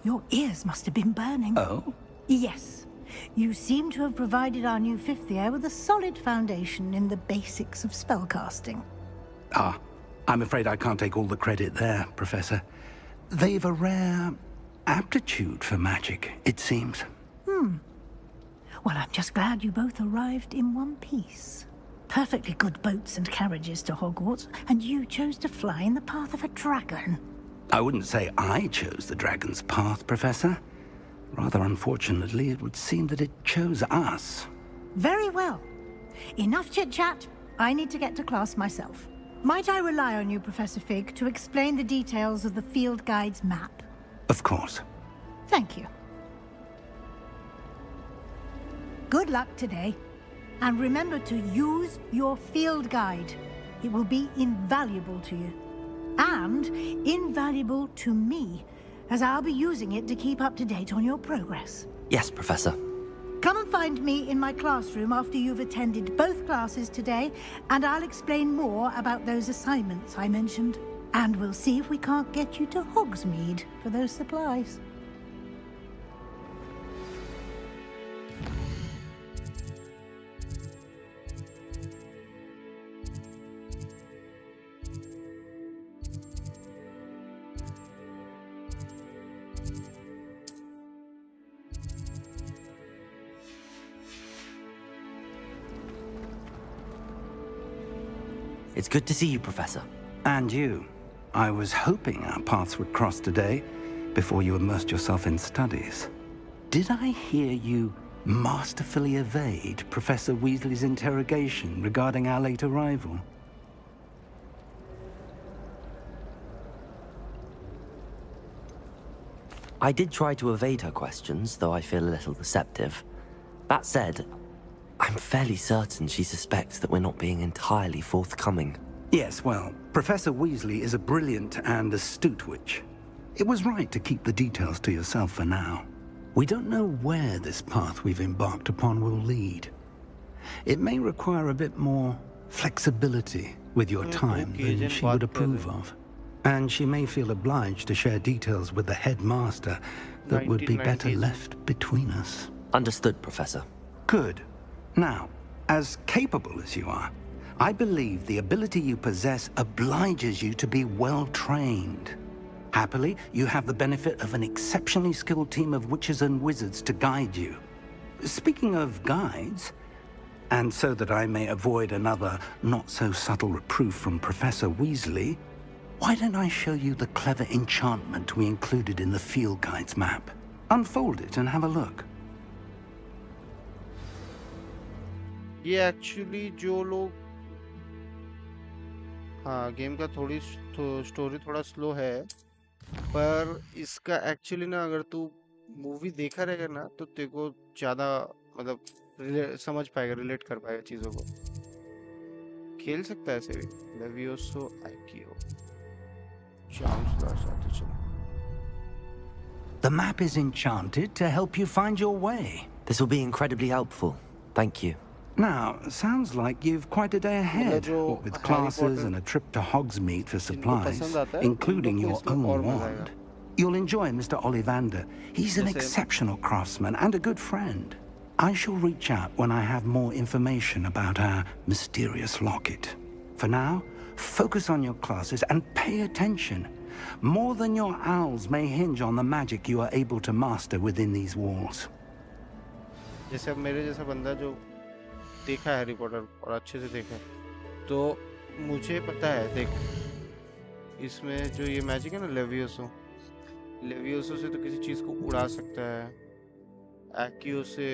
Your ears must have been burning. Oh? Yes. You seem to have provided our new fifth year with a solid foundation in the basics of spellcasting. Ah, I'm afraid I can't take all the credit there, Professor. They've a rare aptitude for magic, it seems. Well, I'm just glad you both arrived in one piece. Perfectly good boats and carriages to Hogwarts, and you chose to fly in the path of a dragon. I wouldn't say I chose the dragon's path, Professor. Rather unfortunately, it would seem that it chose us. Very well. Enough chit-chat. I need to get to class myself. Might I rely on you, Professor Fig, to explain the details of the field guide's map? Of course. Thank you. Good luck today. And remember to use your field guide. It will be invaluable to you. And invaluable to me, as I'll be using it to keep up to date on your progress. Yes, Professor. Come and find me in my classroom after you've attended both classes today, and I'll explain more about those assignments I mentioned. And we'll see if we can't get you to Hogsmeade for those supplies. It's good to see you, Professor. And you. I was hoping our paths would cross today, before you immersed yourself in studies. Did I hear you masterfully evade Professor Weasley's interrogation regarding our late arrival? I did try to evade her questions, though I feel a little deceptive. That said, I'm fairly certain she suspects that we're not being entirely forthcoming. Yes, well, Professor Weasley is a brilliant and astute witch. It was right to keep the details to yourself for now. We don't know where this path we've embarked upon will lead. It may require a bit more flexibility with your time than she would approve of. And she may feel obliged to share details with the headmaster that would be better left between us. Understood, Professor. Good. Now, as capable as you are, I believe the ability you possess obliges you to be well trained. Happily, you have the benefit of an exceptionally skilled team of witches and wizards to guide you. Speaking of guides, and so that I may avoid another not-so-subtle reproof from Professor Weasley, why don't I show you the clever enchantment we included in the field guide's map? Unfold it and have a look. ये actually जो लोग हाँ game का थोड़ी story थोड़ा slow है पर इसका एक्चुअली ना अगर तू मूवी देखा रहेगा ना तो तेरे को ज़्यादा मतलब समझ पाएगा रिलेट कर पाएगा चीज़ों को खेल सकता है ऐसे भी लेवियोसो आइकियो The map is enchanted to help you find your way. This will be incredibly helpful. Thank you. Now, sounds like you've quite a day ahead, what with classes and a trip to Hogsmeade for supplies, including your own wand. You'll enjoy Mr. Ollivander. He's an exceptional craftsman and a good friend. I shall reach out when I have more information about our mysterious locket. For now, focus on your classes and pay attention. More than your owls may hinge on the magic you are able to master within these walls. जैसे अब मेरे जैसा बंदा जो देखा है Harry Potter और अच्छे से देखा तो मुझे पता है देख इसमें जो ये मैजिक है ना लेवियोसो से तो किसी चीज को उड़ा सकता है एक्कियो से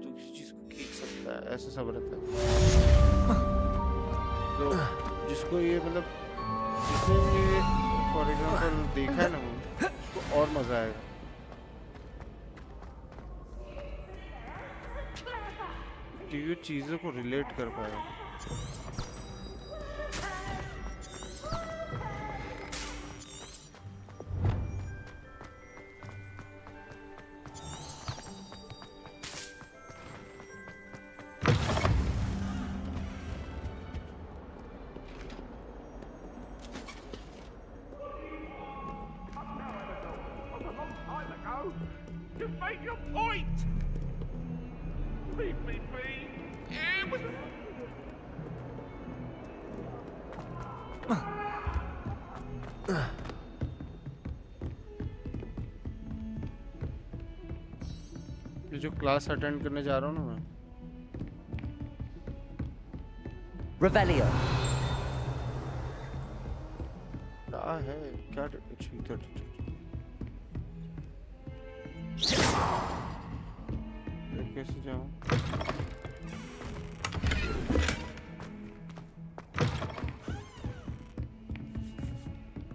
तो किसी चीज को खींच सकता है ऐसे सब रहता है तो जिसको ये मतलब जिसने ये फॉर एग्जांपल देखा है ना उसको और मजा आएगा कि ये चीज़ों को रिलेट कर पाए Just make your point! Leave me be! ये जो क्लास अटेंड करने जा रहा हूँ ना मैं Revelio. क्या है क्या कैसे जाऊँ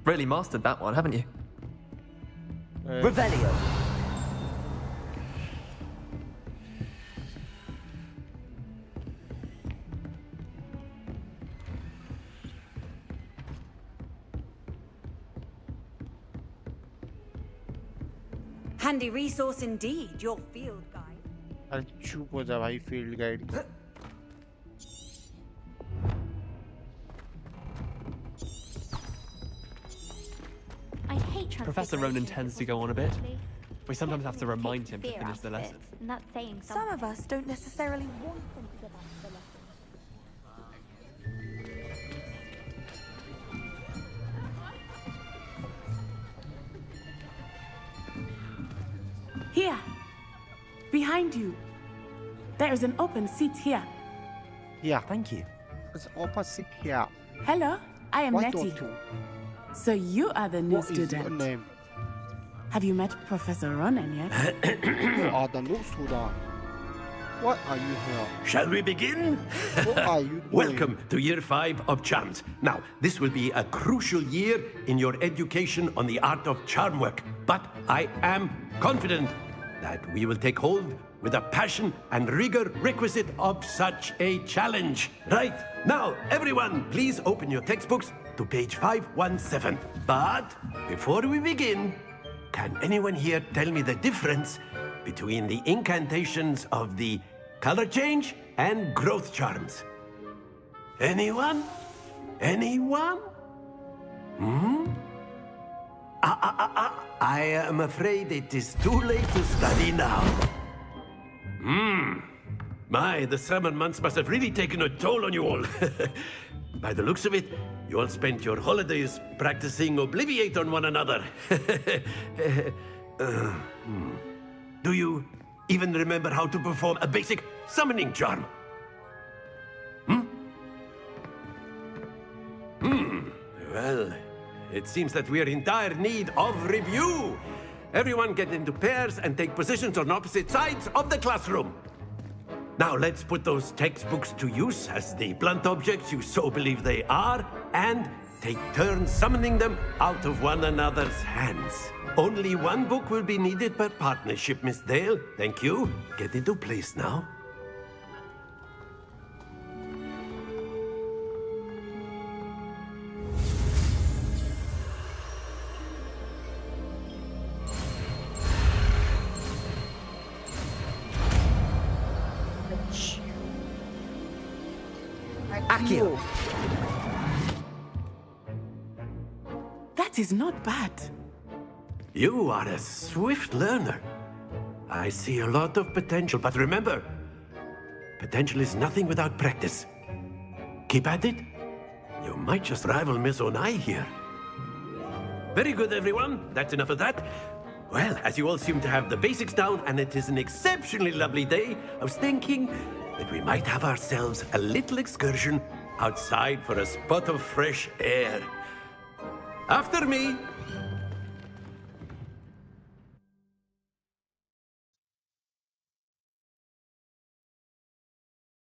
Really mastered that one, haven't you? Revelio. Handy resource indeed, your field guide. अरे चुप हो जा भाई field guide Professor Ronan tends to go on a bit. We sometimes have to remind him to finish the lesson. Some of us don't necessarily want them to give us the lesson. Here, behind you. There is an open seat here. Yeah. Thank you. It's open seat here. Hello, I am What Nettie. don't you? So you are the new What is student. your name? Have you met Professor Ronan yet? You are the new student. What are you here? Shall we begin? What are you doing? Welcome to Year 5 of Charms. Now, this will be a crucial year in your education on the art of charm work, but I am confident that we will take hold with the passion and rigor requisite of such a challenge. Right, now, everyone, please open your textbooks to page 517. But before we begin, can anyone here tell me the difference between the incantations of the color change and growth charms? Anyone? Anyone? I am afraid it is too late to study now. My, the summer months must have really taken a toll on you all. By the looks of it, you all spent your holidays practicing Obliviate on one another. Do you even remember how to perform a basic summoning charm? Well, it seems that we are in dire need of review. Everyone get into pairs and take positions on opposite sides of the classroom. Now let's put those textbooks to use as the blunt objects you so believe they are, and take turns summoning them out of one another's hands. Only one book will be needed per partnership, Miss Dale. Thank you. Get into place now. Akio. That is not bad. You are a swift learner. I see a lot of potential, but remember, potential is nothing without practice. Keep at it. You might just rival Miss Onai here. Very good, everyone. That's enough of that. Well, as you all seem to have the basics down, and it is an exceptionally lovely day, I was thinking that we might have ourselves a little excursion outside for a spot of fresh air. After me.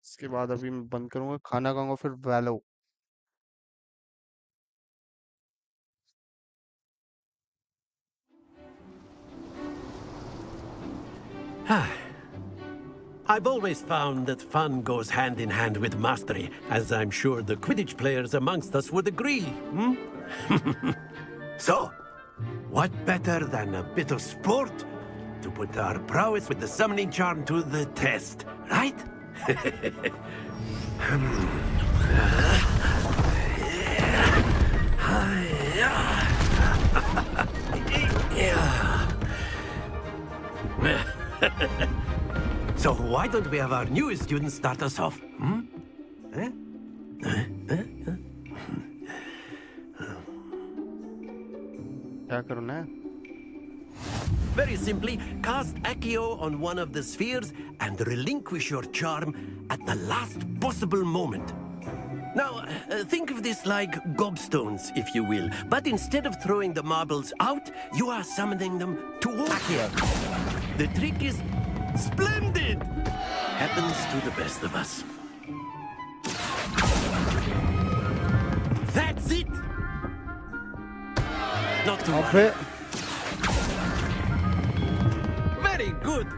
इसके बाद अभी मैं बंद करूंगा, खाना खाऊंगा, फिर वैलो। I've always found that fun goes hand in hand with mastery, as I'm sure the Quidditch players amongst us would agree. So, what better than a bit of sport to put our prowess with the summoning charm to the test, right? So why don't we have our newest student start us off? क्या करना है? Very simply, cast Accio on one of the spheres and relinquish your charm at the last possible moment. Now, think of this like gobstones, if you will. But instead of throwing the marbles out, you are summoning them towards Accio. The trick is splendid! Happens to the best of us. That's it! Not to worry. Very good!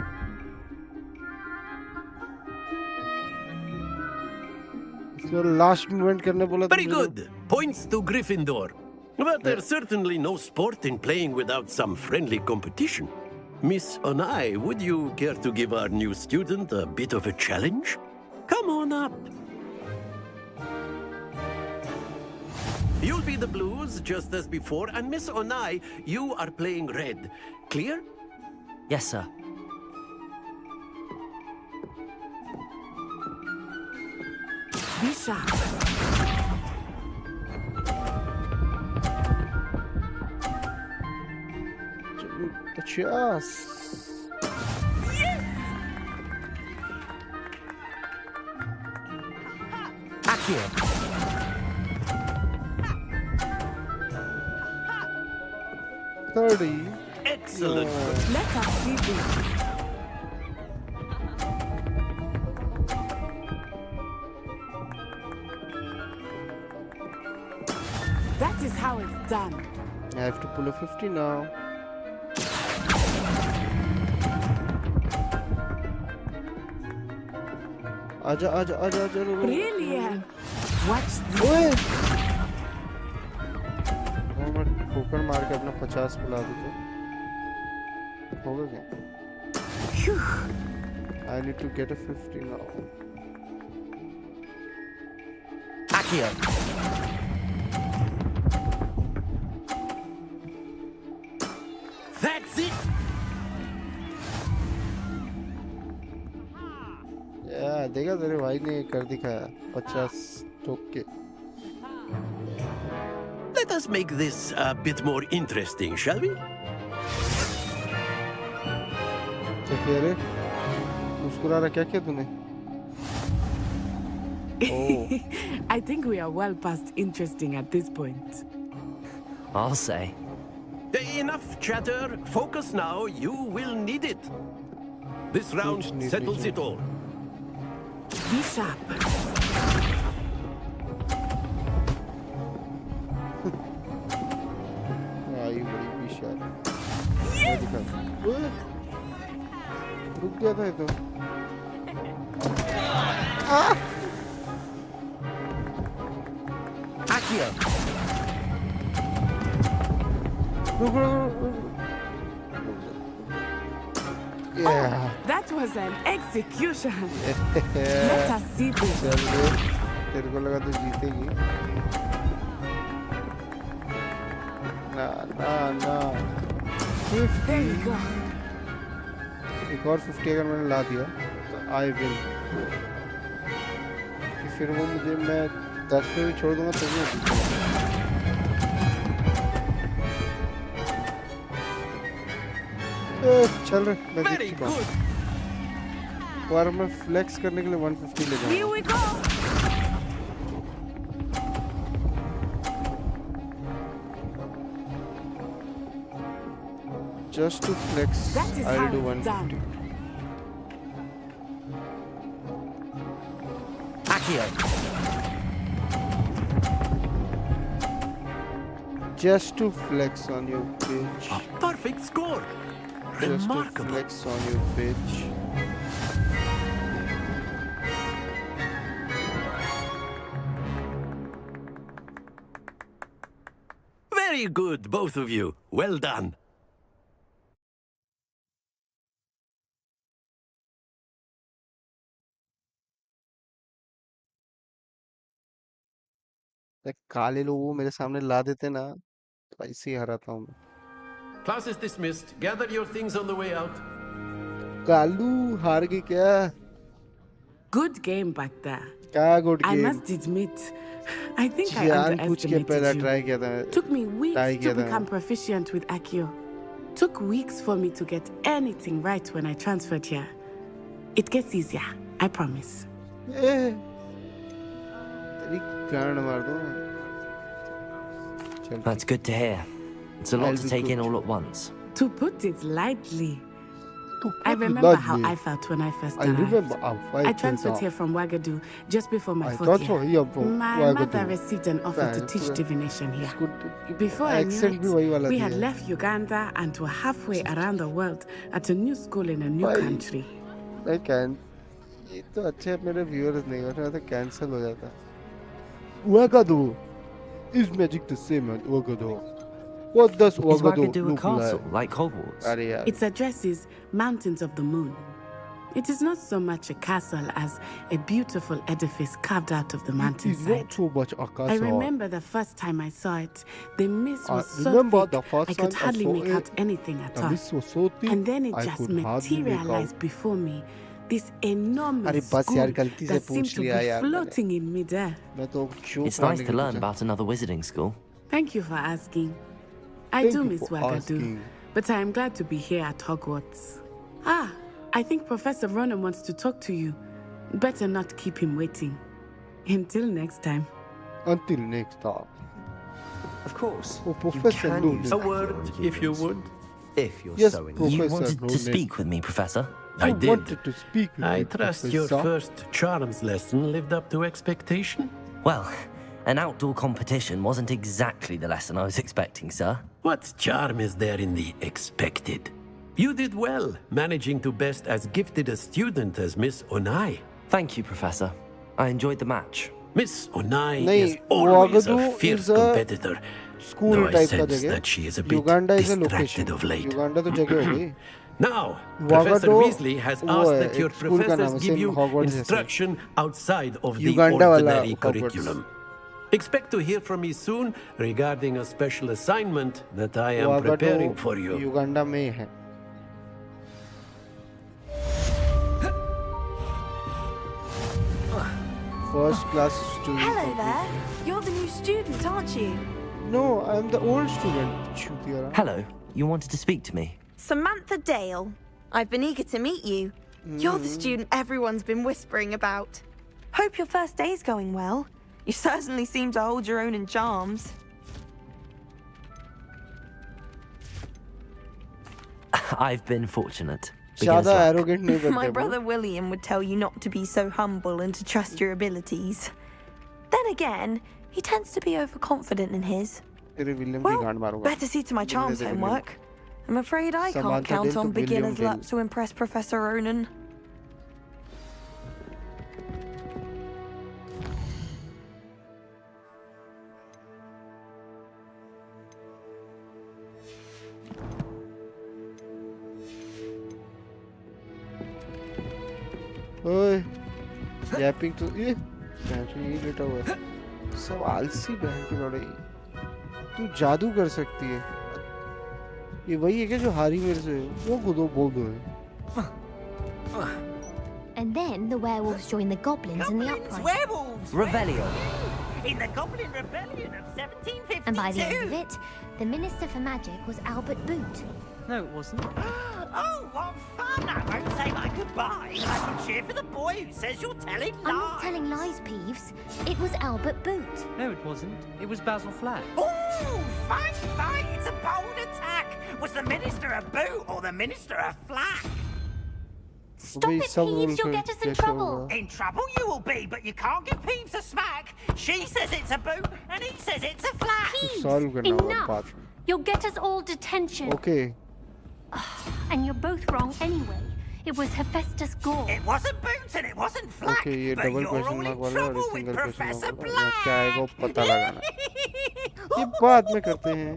So last movement करने बोला Very good! Points to Gryffindor. But there's certainly no sport in playing without some friendly competition. Miss Onai, would you care to give our new student a bit of a challenge? Come on up. You'll be the blues, just as before, and Miss Onai, you are playing red. Clear? Yes, sir. Be sharp. Yes. Accio. Excellent. Let us see this. That is how it's done. I have to pull a 50 now. आजा आजा आजा आजा Brilliant. Watch this. ओए मैं ठोकर मार के अपना 50 बुला दूँ तो होगा क्या? I need to get a 50 now. Accio. That's it! देखा तेरे भाई ने कर दिखाया 50 ठोक के. Let us make this a bit more interesting, shall we? क्या कह रहे? मुस्कुरा रहा क्या किया तूने? I think we are well past interesting at this point. I'll say. Enough chatter. Focus now. You will need it. This round settles it all. Be sharp. आई बड़ी विशाल. रुक गया था ये तो. Accio. Yeah. That was an execution. Let us see this. चल रे, तेरे को लगा तू जीतेगी. ना ना ना. There you go. एक और 50 अगर मैंने ला दिया तो I will. कि फिर वो मुझे मैं 10 पे भी छोड़ दूंगा तो भी जीतूंगा. चल रहे मैं जीत चुका हूँ. और मैं फ्लेक्स करने के लिए 150 ले जाऊंगा. Here we go. Just to flex, I'll do 150. Accio. Just to flex on your bitch. A perfect score. Just to Remarkable. flex on your bitch. Very good, both of you. Well done. काले लोगों को मेरे सामने ला देते ना तो ऐसे ही हराता हूँ मैं. Class is dismissed. Gather your things on the way out. Kalu हार गई क्या? Good game back there. क्या good I game? must admit, I think I जानबूझ के पहला underestimated ट्राई you. किया था. Took me weeks Try to किया था. become proficient with Accio. Took weeks for me to get anything right when I transferred here. It gets easier, I promise. तेरी गांड मार दूँ. That's good to hear. It's a lot to take in all at once. To put it lightly, I remember how I felt when I first arrived. I transferred here from Wagadu just before my fourth year. My mother received an offer to teach divination here. Before I knew it, we had left Uganda and were halfway around the world at a new school in a new country. I can't. ये तो अच्छे मेरे viewers नहीं होते तो cancel हो जाता. Wagadu. Is magic the same as Wagadu? What does Is Wagadu Wagadu a look castle, like? like Hogwarts? Its address is Mountains of the Moon. It is not so much a castle as a beautiful edifice carved out of the mountainside. Not so much a castle. I remember the first time I saw it. The mist was so remember thick, the first I could time I hardly saw make it, out anything at the all. mist was so thick, And then it I just could hardly make materialized out. before me. This अरे enormous बस यार school गलती से that seemed पूछ to लिया be यार floating in midair. मैं तो joke It's nice मारने to के learn लिए about another wizarding school. Thank you for asking. I Thank do you miss for Wagadu, asking. but I am glad to be here at Hogwarts. Ah, I think Professor Ronan wants to talk to you. Better not keep him waiting. Until next time. Until next time. Of course. Oh, Professor Ronan. A word, if you would. If you're Yes, so in. You Professor wanted to Ronan. speak with me, Professor? I did. wanted to speak with I you, trust your Professor. first charms lesson lived up to expectation. Well, an outdoor competition wasn't exactly the lesson I was expecting, sir. What charm is there in the expected? You did well, managing to best as gifted a student as Miss Onai. Thank you, Professor. I enjoyed the match. Miss Onai नहीं, is always a Ouagadougou fierce is a competitor, school though I type का sense जगह. that she is a bit Uganda is a distracted location. of late. Uganda तो जगह हो गई. Now, Professor Ouagadougou Weasley has वो asked है, that your एक school का professors नाम है, give same you Hogwarts जैसे. instruction outside of the Uganda वाला ordinary Hogwarts. curriculum. Expect to hear from me soon regarding a special assignment that I am preparing for you. Uganda में है. First class student. Hello there. You're the new student, aren't you? No, I'm the old student. Chutiara. Hello. You wanted to speak to me? Samantha Dale. I've been eager to meet you. You're the student everyone's been whispering about. Hope your first day's going well. You certainly seem to hold your own in charms. I've been fortunate. ज़्यादा arrogant नहीं बनते My वो. brother William would tell you not to be so humble and to trust your abilities. Then again, he tends to be overconfident in his. तेरे William की गांड Well, मारूंगा. better see to my charms William. homework. I'm afraid I can't Samantha count Dale on to William beginner's Dale. luck to impress Professor Ronan. ओए, yapping तो ये ये लेटा हुआ है. सब आलसी बहन की लड़ाई. तू जादू कर सकती है. ये वही है क्या जो हारी मेरे से? वो खुद बोल दो है. And then the werewolves joined the goblins in the uprising. Werewolves! Revelio. In the Goblin Rebellion of 1752. And by the end of it, the Minister for Magic was Albert Boot. No, it wasn't. Oh, what fun! I won't say my goodbyes. I can cheer for the boy who says you're telling lies. I'm not telling lies, Peeves. It was Albert Boot. No, it wasn't. It was Basil Flack. Ooh, fight, fight! It's a bold attack. Was the Minister a boot or the Minister a flack? Stop it, Peeves. You'll get us in trouble. In trouble you will be, but you can't give Peeves a smack. She says it's a boot, and he says it's a flack. Solve करना होगा Enough. बात. You'll get us all detention. Okay. And you're both wrong anyway. It was Hephaestus Gore. It wasn't boot and it wasn't flack. Okay, ये but double you're question all in mark वाला और trouble with single question Professor mark वाला. Black. क्या है वो पता लगाना. ये बाद में करते हैं.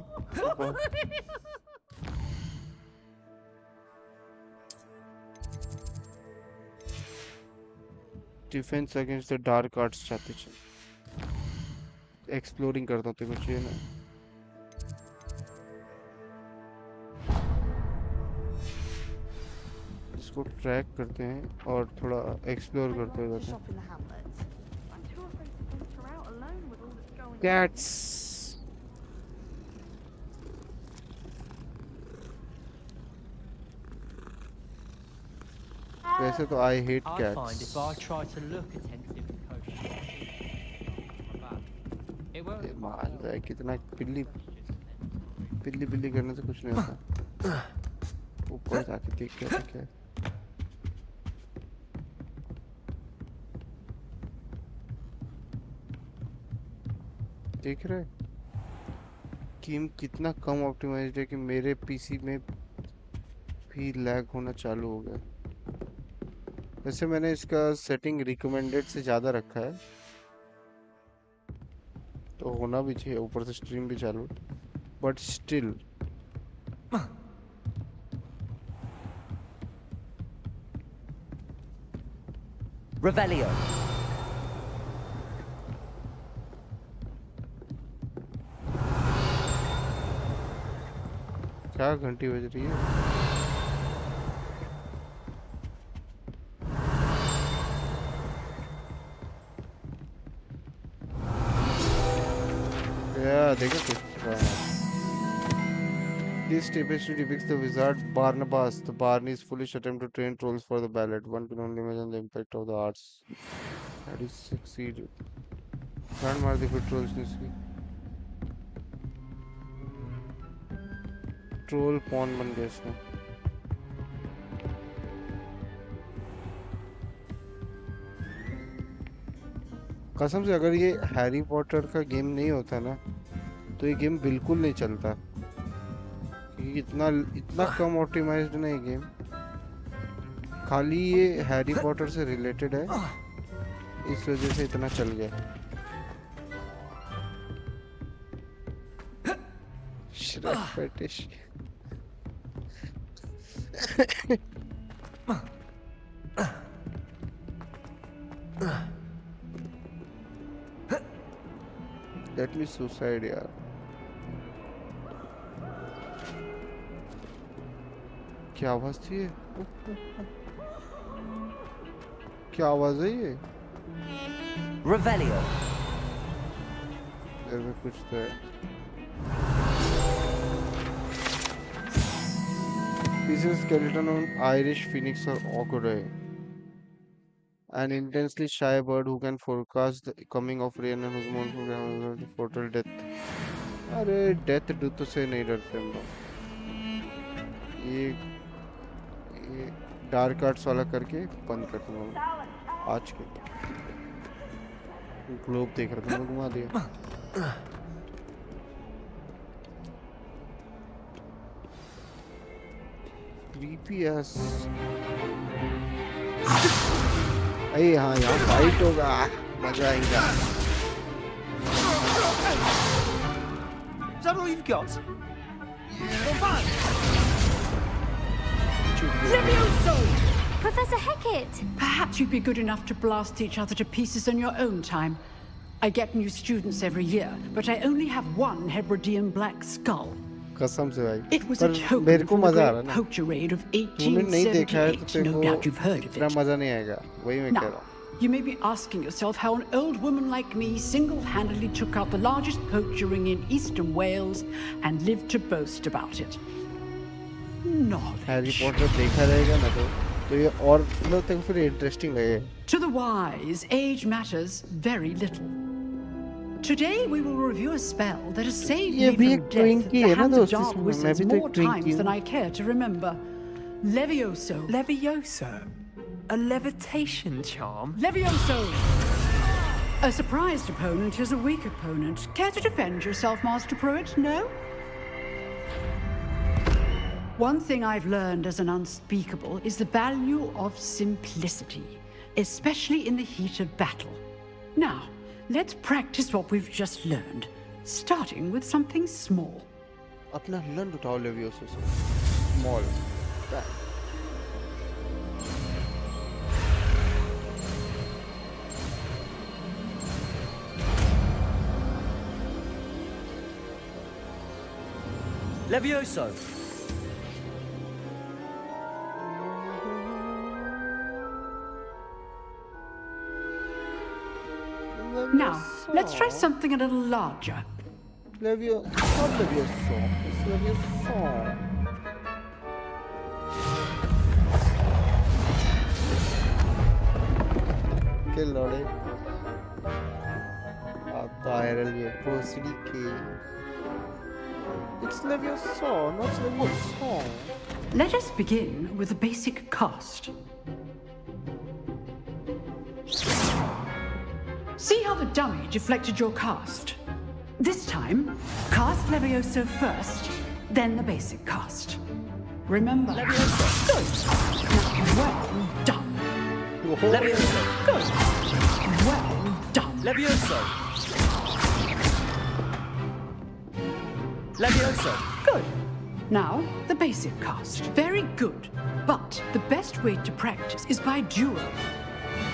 Defense against the dark arts strategy. Exploring करता हूँ तो कुछ ये ना. इसको ट्रैक करते हैं और थोड़ा एक्सप्लोर करते हुए जाते हैं. Cats. वैसे तो I hate I cats. find if I try to look attentive and kosher, it won't. ये माल है कितना पिल्ली पिल्ली करने से कुछ नहीं होता. ऊपर जाके देख क्या है. देख रहे गेम कितना कम ऑप्टिमाइज्ड है कि मेरे पीसी में भी लैग होना चालू हो गया. वैसे मैंने इसका सेटिंग रिकमेंडेड से ज़्यादा रखा है तो होना भी चाहिए. ऊपर से स्ट्रीम भी चालू, बट स्टिल Revelio. क्या घंटी बज रही है? देखो This tapestry depicts the wizard Barnabas, the Barney's foolish attempt to train trolls for the ballad. One can only imagine the impact of the arts that is succeeded. Can't मार दे कोई trolls ने इसकी. Troll pawn बन गया इसमें. कसम से अगर ये हैरी पॉटर का गेम नहीं होता ना तो ये गेम बिल्कुल नहीं चलता. इतना कम ऑप्टिमाइज्ड ना ये गेम. खाली ये हैरी पॉटर से रिलेटेड है इस वजह से इतना चल गया। Shrek fetish. Let me suicide यार। क्या आवाज थी ये? क्या आवाज है ये? Revelio. इधर में कुछ तो है। This is skeleton on Irish phoenix or karoge, an intensely shy bird who can forecast the coming of rain and whose mournful can foretell death. अरे death दूत से नहीं डरते हम लोग। ये डार्क आर्ट्स वाला करके बंद कर दूंगा आज के। ग्लोब देख रहा था, मैं घुमा दिया। creepy as अरे हाँ यहाँ फाइट होगा, मजा आएगा। Is that all you've got? Levioso! Professor Hecat! Perhaps you'd be good enough to blast each other to pieces in your own time. I get new students every year, but I only have one Hebridean black skull. कसम से भाई। It was a token from the great poacher raid of 1878. No doubt you've heard of it. इतना मजा नहीं आएगा, वही मैं कह रहा हूँ। You may be asking yourself how an old woman like me single-handedly took out the largest poacher ring in eastern Wales and lived to boast about it. Knowledge. Harry Potter देखा रहेगा ना तो ये और मतलब तक फिर इंटरेस्टिंग लगेगा। To the wise, age matters very little. Today we will review a spell that has saved me from death at the hands of dark wizards more times than I care to remember. Levioso. Levioso? A levitation charm? Levioso! A surprised opponent is a weak opponent. Care to defend yourself, Master Pruitt? No? One thing I've learned as an unspeakable is the value of simplicity, especially in the heat of battle. Now, let's practice what we've just learned, starting with something small. अपना लंड उठाओ लेवियोसो से। Small. Levioso. Now, let's try something a little larger. Not Levioso. It's Levioso. Kill Lord. Viral Prosody K. It's Levioso, not Levioso. Let us begin with the basic cast. See how the dummy deflected your cast? This time, cast Levioso first, then the basic cast. Remember, Levioso. Good. Now, well done. Levioso. Good. Well done. Levioso. Levioso. Good. Now, the basic cast. Very good. But the best way to practice is by duel.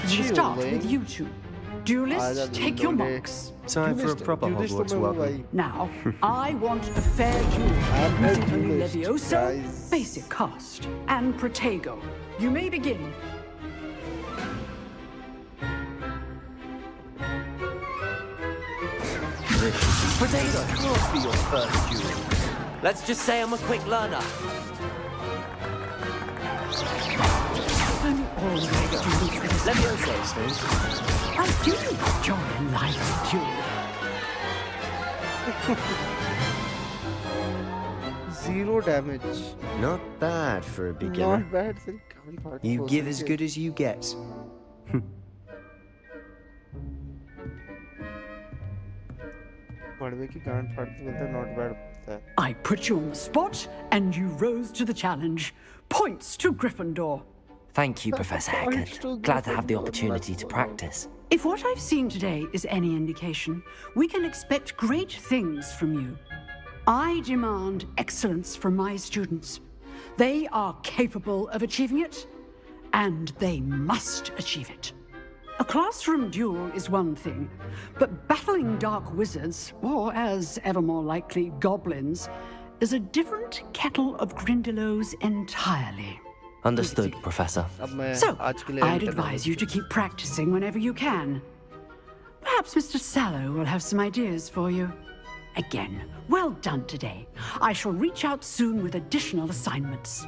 We'll start with you two. Duelists, take your marks. Time for a proper Hogwarts welcome. Now, I want a fair duel. Using only Levioso, basic cast, and Protego. You may begin. Protego will be your first duel. Let's just say I'm a quick learner. I'm always Levioso. I do enjoy life duel. 0 damage. Not bad for a beginner. Not bad. You give as good as you get. Not bad. I put you on the spot, and you rose to the challenge. Points to Gryffindor. Thank you, Professor Heckert. Glad to have the opportunity to practice. If what I've seen today is any indication, we can expect great things from you. I demand excellence from my students. They are capable of achieving it, and they must achieve it. A classroom duel is one thing, but battling dark wizards, or as ever more likely, goblins, is a different kettle of Grindylows entirely. Understood, Professor. So, I'd advise you to keep practicing whenever you can. Perhaps Mr. Sallow will have some ideas for you. Again, well done today. I shall reach out soon with additional assignments.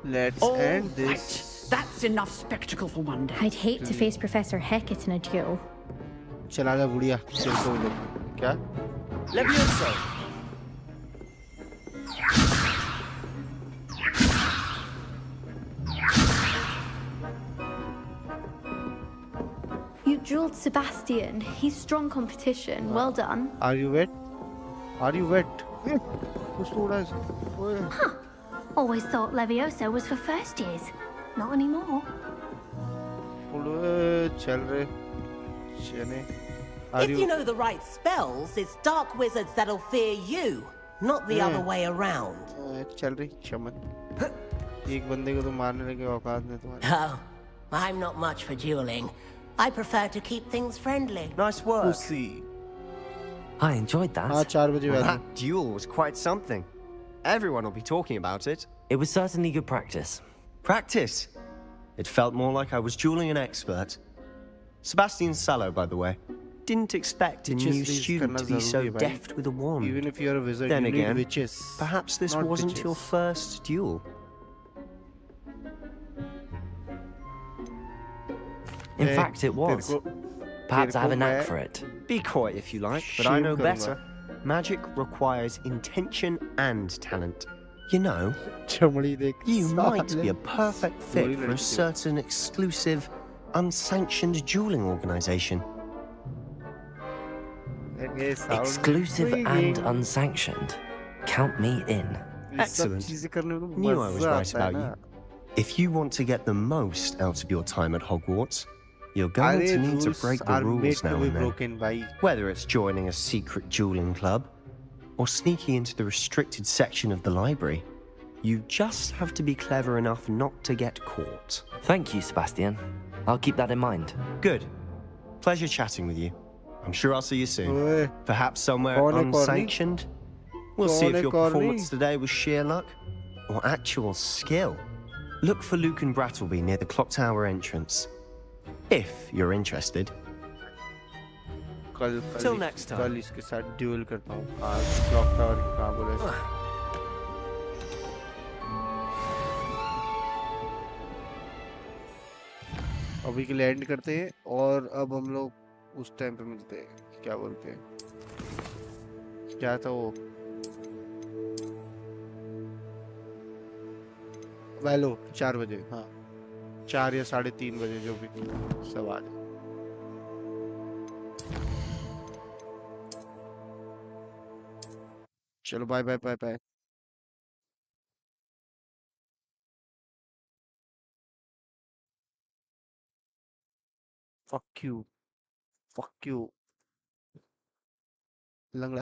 Let's end this. That's enough spectacle for one day. I'd hate to face Professor Heckett in a duel. चला जा बुढ़िया चल तो ले क्या Levioso. You dueled Sebastian. He's strong competition. Well done. Are you wet? Are you wet? कुछ थोड़ा ऐसा Huh. Always thought Levioso was for first years. Not anymore. चल रहे चने If you know the right spells, it's dark wizards that'll fear you, not the other way around. चल रही चमन एक बंदे को तो मारने लगे औकात नहीं तुम्हारी Oh, I'm not much for dueling. I prefer to keep things friendly. Nice work. Pussy. I enjoyed that. हाँ 4 बजे Well, बैठे that duel was quite something. Everyone will be talking about it. It was certainly good practice. Practice? It felt more like I was dueling an expert. Sebastian Sallow, by the way. Didn't expect a new student to be so deft with a wand. Even if you're a wizard, Then you again, need witches. perhaps this not wasn't bitches. your first duel. In fact, it was. Perhaps I have a knack for it. Be coy if you like, but I know better. Magic requires intention and talent. You know, you might be a perfect fit for a certain exclusive, unsanctioned dueling organization. Exclusive and unsanctioned. Count me in. Excellent. Knew I was right about you. If you want to get the most out of your time at Hogwarts, you're going to need to break the rules now and then. Whether it's joining a secret dueling club, or sneaking into the restricted section of the library, you just have to be clever enough not to get caught. Thank you, Sebastian. I'll keep that in mind. Good. Pleasure chatting with you. I'm sure I'll see you soon. Perhaps somewhere unsanctioned. We'll see if your performance today was sheer luck or actual skill. Look for Luke and Brattleby near the clock tower entrance. If you're interested. Till next time. कल इसके साथ dual करता हूँ आज clock tower की कहाँ बोले अभी के लिए एंड करते हैं और अब हम लोग उस टाइम पे मिलते हैं क्या बोलते हैं क्या था वो वैलो 4 बजे हाँ 4 या 3:30 बजे जो भी सब आ जाए चलो bye bye bye bye fuck you लंगड़ा